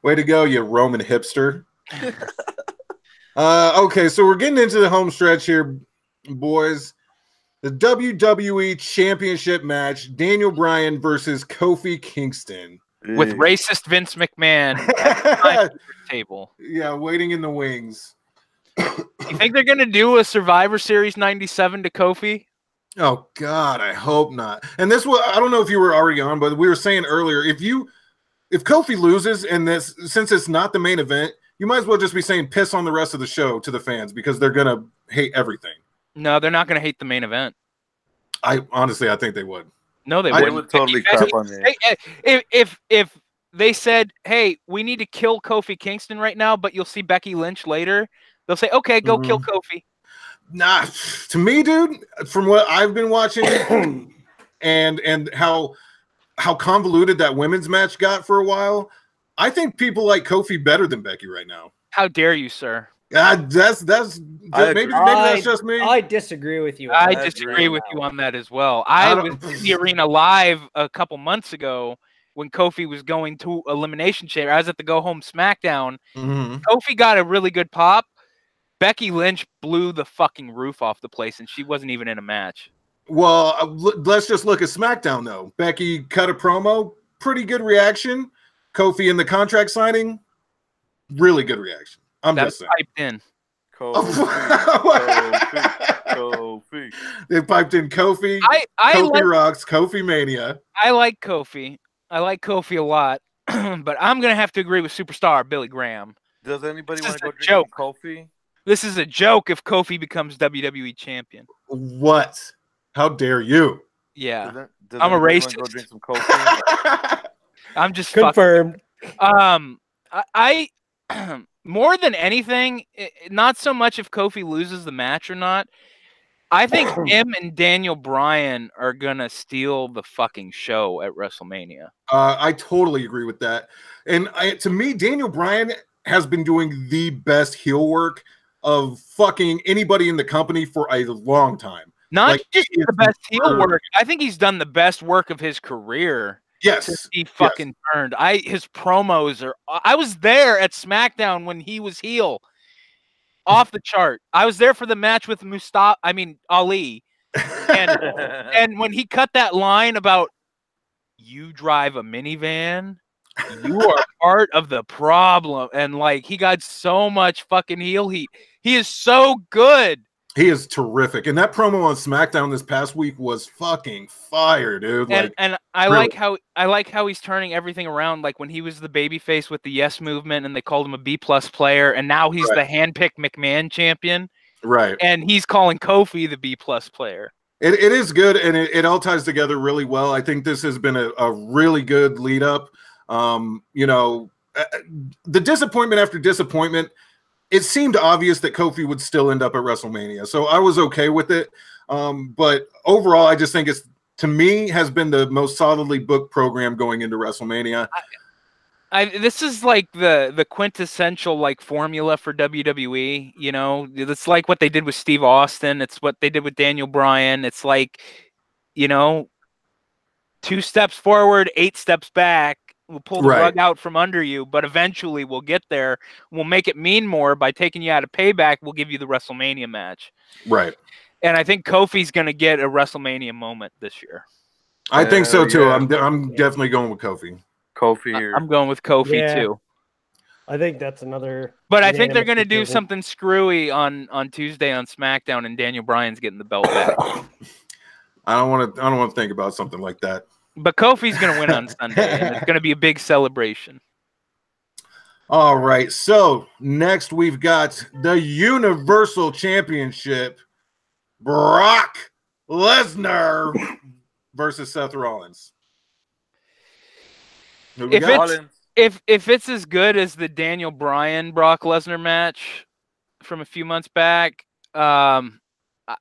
Way to go, you Roman hipster. Okay, so we're getting into the home stretch here, boys. The WWE Championship match, Daniel Bryan versus Kofi Kingston. With racist Vince McMahon at the table. Yeah, waiting in the wings. You think they're going to do a Survivor Series 97 to Kofi? Oh, God, I hope not. And this was, I don't know if you were already on, but we were saying earlier, if Kofi loses and since it's not the main event, you might as well just be saying piss on the rest of the show to the fans because they're going to hate everything. No, they're not going to hate the main event. I think they would. No, they would wouldn't. totally crap on it. If they said, "Hey, we need to kill Kofi Kingston right now," but you'll see Becky Lynch later, they'll say, "Okay, go kill Kofi." Nah, to me, dude, from what I've been watching, and how convoluted that women's match got for a while, I think people like Kofi better than Becky right now. How dare you, sir? That's maybe that's just me. I disagree with you. I disagree with you on that as well. I was in the arena live a couple months ago when Kofi was going to Elimination Chamber. I was at the Go Home SmackDown. Kofi got a really good pop. Becky Lynch blew the fucking roof off the place, and she wasn't even in a match. Well, let's just look at SmackDown, though. Becky cut a promo, pretty good reaction. Kofi in the contract signing, really good reaction. I'm just saying. Piped in. Kofi. They piped in Kofi. Kofi rocks. Kofi Mania. I like Kofi. I like Kofi a lot, but I'm gonna have to agree with superstar Billy Graham. Does anybody want to go drink some Kofi? This is a joke if Kofi becomes WWE champion. What? How dare you? Yeah, Does I'm a racist. Go drink some Kofi? I'm just confirmed. I more than anything, not so much if Kofi loses the match or not. I think him and Daniel Bryan are gonna steal the fucking show at WrestleMania. I totally agree with that. And to me, Daniel Bryan has been doing the best heel work of fucking anybody in the company for a long time. Not just the best heel work. I think he's done the best work of his career. Yes, he fucking turned. His promos are. I was there at SmackDown when he was heel, off the chart. I was there for the match with Ali, and when he cut that line about you drive a minivan, you are part of the problem, and like he got so much fucking heel heat. He is so good. He is terrific, and that promo on SmackDown this past week was fucking fire, dude. And I really. like how he's turning everything around. Like when he was the babyface with the Yes Movement, and they called him a B+ player, and now he's the handpicked McMahon champion, right? And he's calling Kofi the B+ player. It is good, and it all ties together really well. I think this has been a really good lead up. You know, the disappointment after disappointment. It seemed obvious that Kofi would still end up at WrestleMania, so I was okay with it. But overall, I just think it's, to me, has been the most solidly booked program going into WrestleMania. This is like the quintessential like formula for WWE. You know, it's like what they did with Steve Austin. It's what they did with Daniel Bryan. It's like, you know, 2 steps forward, 8 steps back. We'll pull the rug out from under you, but eventually we'll get there. We'll make it mean more by taking you out of Payback. We'll give you the WrestleMania match. Right. And I think Kofi's going to get a WrestleMania moment this year. I think so too. Yeah. I'm definitely going with Kofi. I'm going with Kofi too. I think that's another. But I think they're going to do something screwy on Tuesday on SmackDown, and Daniel Bryan's getting the belt back. I don't want to think about something like that. But Kofi's going to win on Sunday, and it's going to be a big celebration. All right. So next we've got the Universal Championship. Brock Lesnar versus Seth Rollins. If it's as good as the Daniel Bryan Brock Lesnar match from a few months back,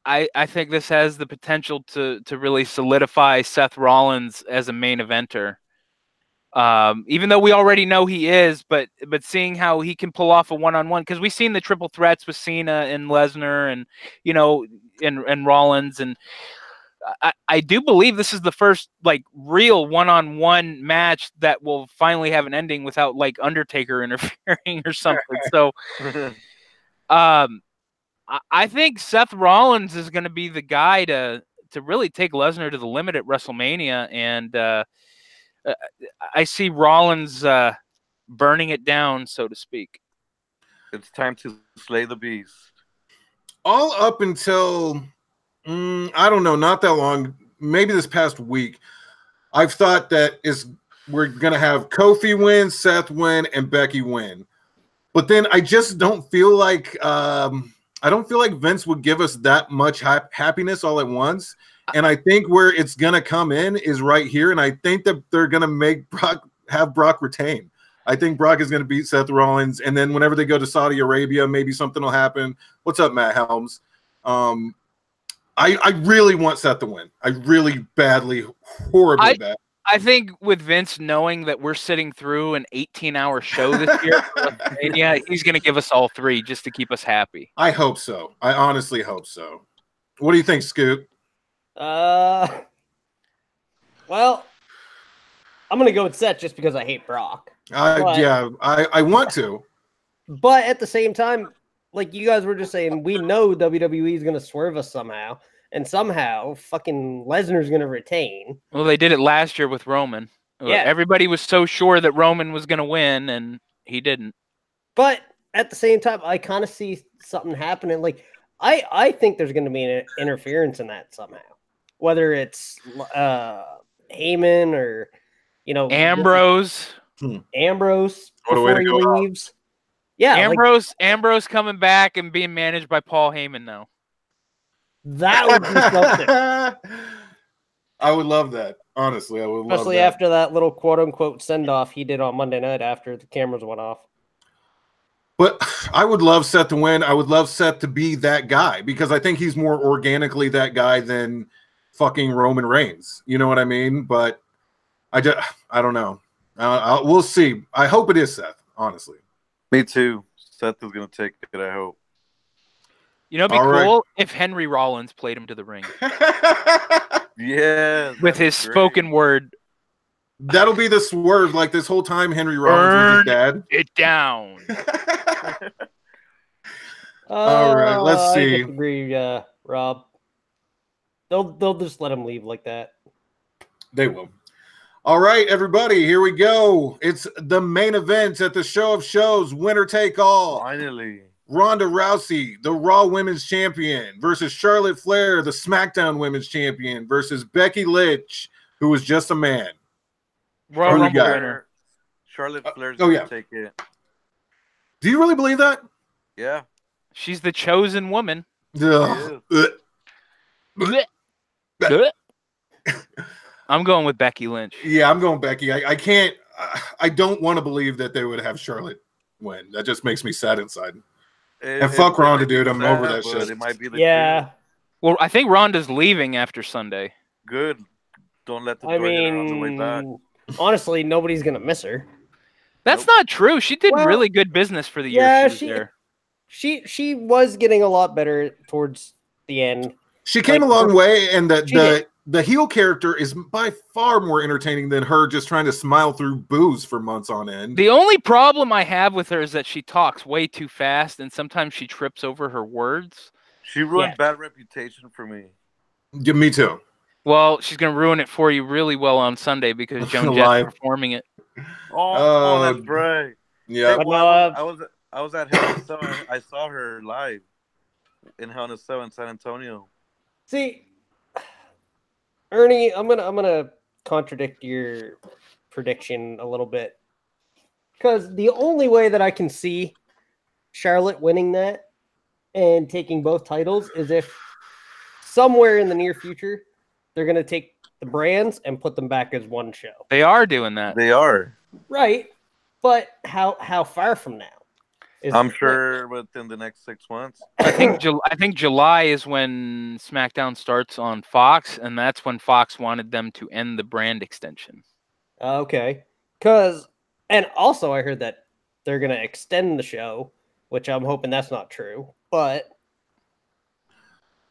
I think this has the potential to really solidify Seth Rollins as a main eventer. Even though we already know he is, but seeing how he can pull off a one-on-one, because we've seen the triple threats with Cena and Lesnar and, you know, and Rollins, and I do believe this is the first like real one-on-one match that will finally have an ending without like Undertaker interfering or something. So, I think Seth Rollins is going to be the guy to really take Lesnar to the limit at WrestleMania, and I see Rollins burning it down, so to speak. It's time to slay the beast. All up until, I don't know, not that long, maybe this past week, I've thought that we're going to have Kofi win, Seth win, and Becky win. But then I just don't feel like Vince would give us that much happiness all at once. And I think where it's going to come in is right here. And I think that they're going to have Brock retain. I think Brock is going to beat Seth Rollins. And then whenever they go to Saudi Arabia, maybe something will happen. What's up, Matt Helms? I really want Seth to win. I really horribly bad. I think with Vince knowing that we're sitting through an 18-hour show this year, he's going to give us all 3 just to keep us happy. I hope so. I honestly hope so. What do you think, Scoot? Well, I'm going to go with Seth just because I hate Brock. I want to. But at the same time, like you guys were just saying, we know WWE is going to swerve us somehow. And somehow, fucking Lesnar's going to retain. Well, they did it last year with Roman. Yeah. Everybody was so sure that Roman was going to win, and he didn't. But at the same time, I kind of see something happening. Like, I think there's going to be an interference in that somehow. Whether it's Heyman or, you know, Ambrose. Ambrose before he leaves. Yeah, Ambrose coming back and being managed by Paul Heyman now. That would be something. I would love that. Honestly, I would love that. Especially after that little quote-unquote send-off he did on Monday night after the cameras went off. But I would love Seth to win. I would love Seth to be that guy because I think he's more organically that guy than fucking Roman Reigns. You know what I mean? But I don't know. We'll see. I hope it is Seth, honestly. Me too. Seth is going to take it, I hope. You know, it'd be cool if Henry Rollins played him to the ring. Yeah. With his spoken word. That'll be the swerve. Like this whole time, Henry Rollins was his dad. It down. All right, let's see. I agree, Rob. They'll just let him leave like that. They will. All right, everybody, here we go. It's the main event at the Show of Shows, winner take all. Finally. Ronda Rousey, the Raw Women's Champion, versus Charlotte Flair, the SmackDown Women's Champion, versus Becky Lynch, who was just a man. Royal Rumble winner. Charlotte Flair's gonna take it. Do you really believe that? Yeah. She's the chosen woman. I'm going with Becky Lynch. Yeah, I'm going Becky. I don't want to believe that they would have Charlotte win. That just makes me sad inside. And fuck Ronda, dude. I'm over that shit. It might be the truth. Well, I think Ronda's leaving after Sunday. Good. Don't let the door hit her on the way back. Honestly, nobody's gonna miss her. That's not true. She did really good business for the year she was there. She was getting a lot better towards the end. She came a long way, and the heel character is by far more entertaining than her just trying to smile through booze for months on end. The only problem I have with her is that she talks way too fast, and sometimes she trips over her words. She ruined bad reputation for me. Yeah, me too. Well, she's going to ruin it for you really well on Sunday because Joan Jett's performing it. Oh, that's right. Yeah. Hey, well, I was at Hell in a Cell. I saw her live in Hell in a Cell in San Antonio. See, Ernie, I'm gonna contradict your prediction a little bit, because the only way that I can see Charlotte winning that and taking both titles is if somewhere in the near future they're gonna take the brands and put them back as one show. They are doing that. They are. Right, but how far from now? I'm sure within the next 6 months. I think July is when SmackDown starts on Fox, and that's when Fox wanted them to end the brand extension. Okay, and also I heard that they're gonna extend the show, which I'm hoping that's not true. But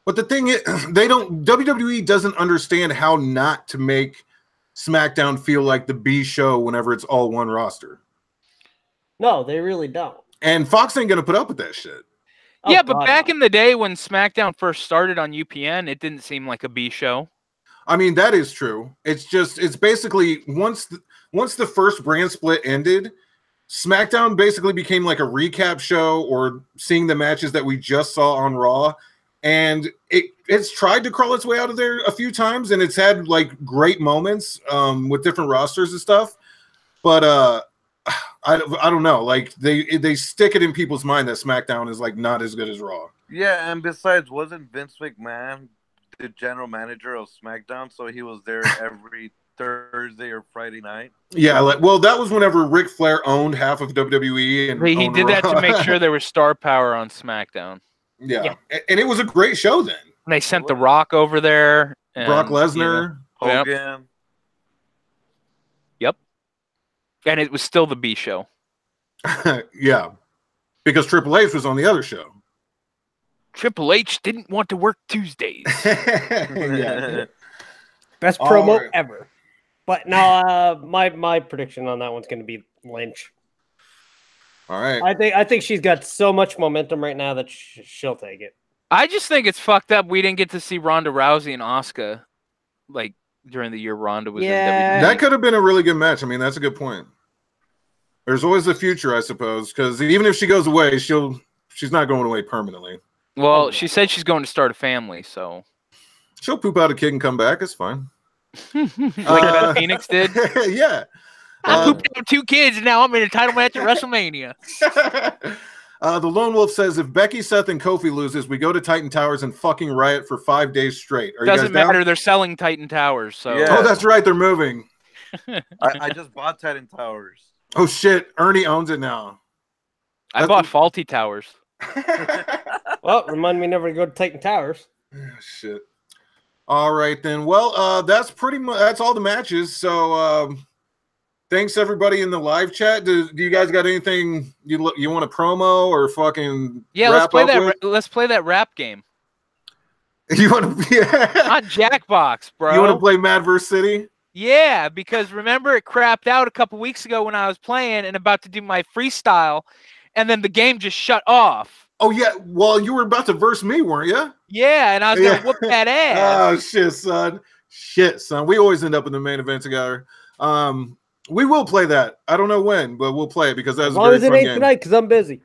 the thing is, WWE doesn't understand how not to make SmackDown feel like the B show whenever it's all one roster. No, they really don't. And Fox ain't going to put up with that shit. Yeah, but back in the day when SmackDown first started on UPN, it didn't seem like a B show. I mean, that is true. It's basically once the first brand split ended, SmackDown basically became like a recap show or seeing the matches that we just saw on Raw. And it's tried to crawl its way out of there a few times, and it's had like great moments with different rosters and stuff. But I don't know. Like they stick it in people's mind that SmackDown is like not as good as Raw. Yeah, and besides, wasn't Vince McMahon the general manager of SmackDown? So he was there every Thursday or Friday night. Yeah, that was whenever Ric Flair owned half of WWE, and he did that to make sure there was star power on SmackDown. Yeah, and it was a great show then. And they sent The Rock over there. And, Brock Lesnar. Hogan. Yep. And it was still the B show. Yeah. Because Triple H was on the other show. Triple H didn't want to work Tuesdays. Yeah. Best promo ever. But no, my prediction on that one's going to be Lynch. All right. I think she's got so much momentum right now that she'll take it. I just think it's fucked up we didn't get to see Ronda Rousey and Asuka like during the year Ronda was in WWE. That could have been a really good match. I mean, that's a good point. There's always the future, I suppose, because even if she goes away, she's not going away permanently. Well, she said she's going to start a family, so she'll poop out a kid and come back. It's fine. Like Beth Phoenix did. Yeah. I pooped out 2 kids, and now I'm in a title match at WrestleMania. The Lone Wolf says, if Becky, Seth, and Kofi loses, we go to Titan Towers and fucking riot for 5 days straight. Doesn't matter. They're selling Titan Towers. So. Yeah. Oh, that's right. They're moving. I just bought Titan Towers. Oh, shit. Ernie owns it now. I bought Faulty Towers. Well, remind me never to go to Titan Towers. Oh, shit. All right, then. Well, that's pretty much that's all the matches. So, thanks everybody in the live chat. Do you guys got anything you want to promo or fucking? Yeah, let's play that. Let's play that rap game. You want to be on Jackbox, bro? You want to play Mad vs. City? Yeah, because remember it crapped out a couple weeks ago when I was playing and about to do my freestyle, and then the game just shut off. Oh, yeah. Well, you were about to verse me, weren't you? Yeah, and I was going to whoop that ass. Oh, shit, son. Shit, son. We always end up in the main event together. We will play that. I don't know when, but we'll play it because that's a very fun game. As long as it ain't tonight, because I'm busy.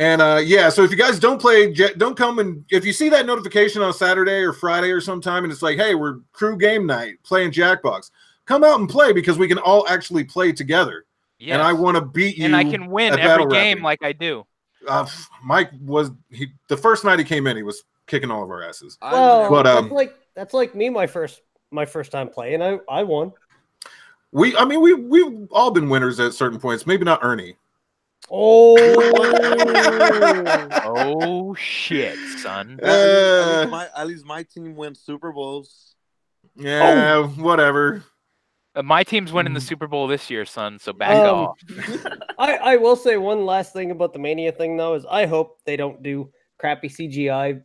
And yeah, so if you guys don't play, don't come, and if you see that notification on Saturday or Friday or sometime, and it's like, hey, we're crew game night playing Jackbox, come out and play because we can all actually play together. Yes. And I want to beat you. And I can win every game like I do. Mike was the first night he came in, he was kicking all of our asses. Well, but, that's like me my first time playing. I won. We've all been winners at certain points. Maybe not Ernie. Oh, oh shit, son. At least my team wins Super Bowls. Yeah, whatever. My team's winning the Super Bowl this year, son, so back off. I will say one last thing about the Mania thing, though, is I hope they don't do crappy CGI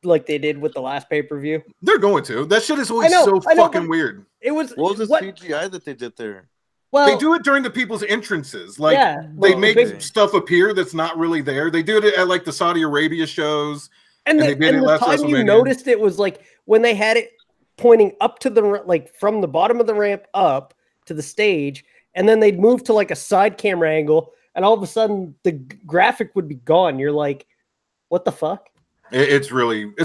like they did with the last pay-per-view. They're going to. That shit is always so fucking weird. What was the CGI that they did there? Well, they do it during the people's entrances. Like, they make stuff appear that's not really there. They do it at, like, the Saudi Arabia shows. And they did it last WrestleMania. The time you noticed it was, like, when they had it pointing up to the, like, from the bottom of the ramp up to the stage, and then they'd move to, like, a side camera angle, and all of a sudden the graphic would be gone. You're like, what the fuck? It's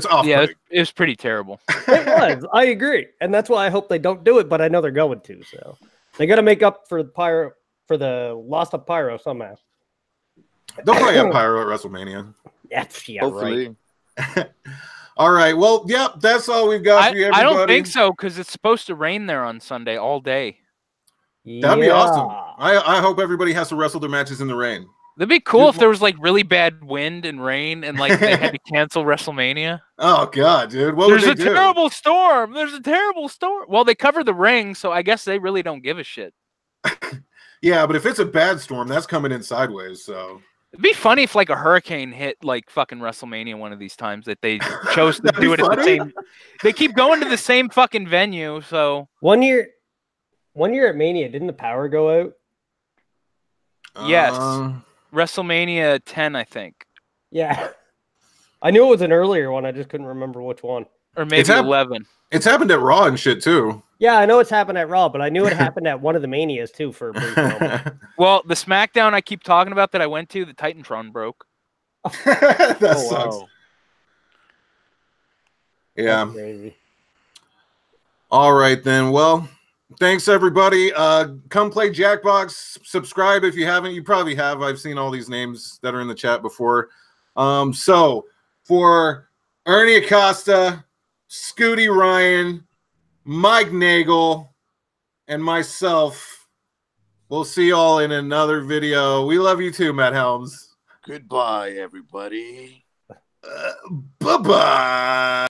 off. Yeah, it was pretty terrible. It was. I agree. And that's why I hope they don't do it, but I know they're going to, so. They got to make up for the loss of Pyro somehow. They'll probably have Pyro at WrestleMania. Yeah, hopefully. Right. All right. Well, yeah, that's all we've got for you, everybody. I don't think so, because it's supposed to rain there on Sunday all day. That'd be awesome. I hope everybody has to wrestle their matches in the rain. That'd be cool if there was like really bad wind and rain and like they had to cancel WrestleMania. Oh god, dude! There's a terrible storm. There's a terrible storm. Well, they covered the ring, so I guess they really don't give a shit. Yeah, but if it's a bad storm, that's coming in sideways. So it'd be funny if like a hurricane hit like fucking WrestleMania one of these times that they chose to do it at the same. They keep going to the same fucking venue. So one year at Mania, didn't the power go out? Yes. WrestleMania 10, I think. Yeah. I knew it was an earlier one. I just couldn't remember which one. Or maybe 11. It's happened at Raw and shit, too. Yeah, I know it's happened at Raw, but I knew it happened at one of the Manias, too, for a brief moment. Well, the SmackDown I keep talking about that I went to, the Titantron broke. That sucks. Wow. Yeah. That's crazy. All right, then. Well, thanks, everybody. Come play Jackbox. Subscribe if you haven't. You probably have. I've seen all these names that are in the chat before. So, for Ernie Acosta, Scooty Ryan, Mike Nagel, and myself, we'll see you all in another video. We love you too, Matt Helms. Goodbye, everybody. Bye-bye.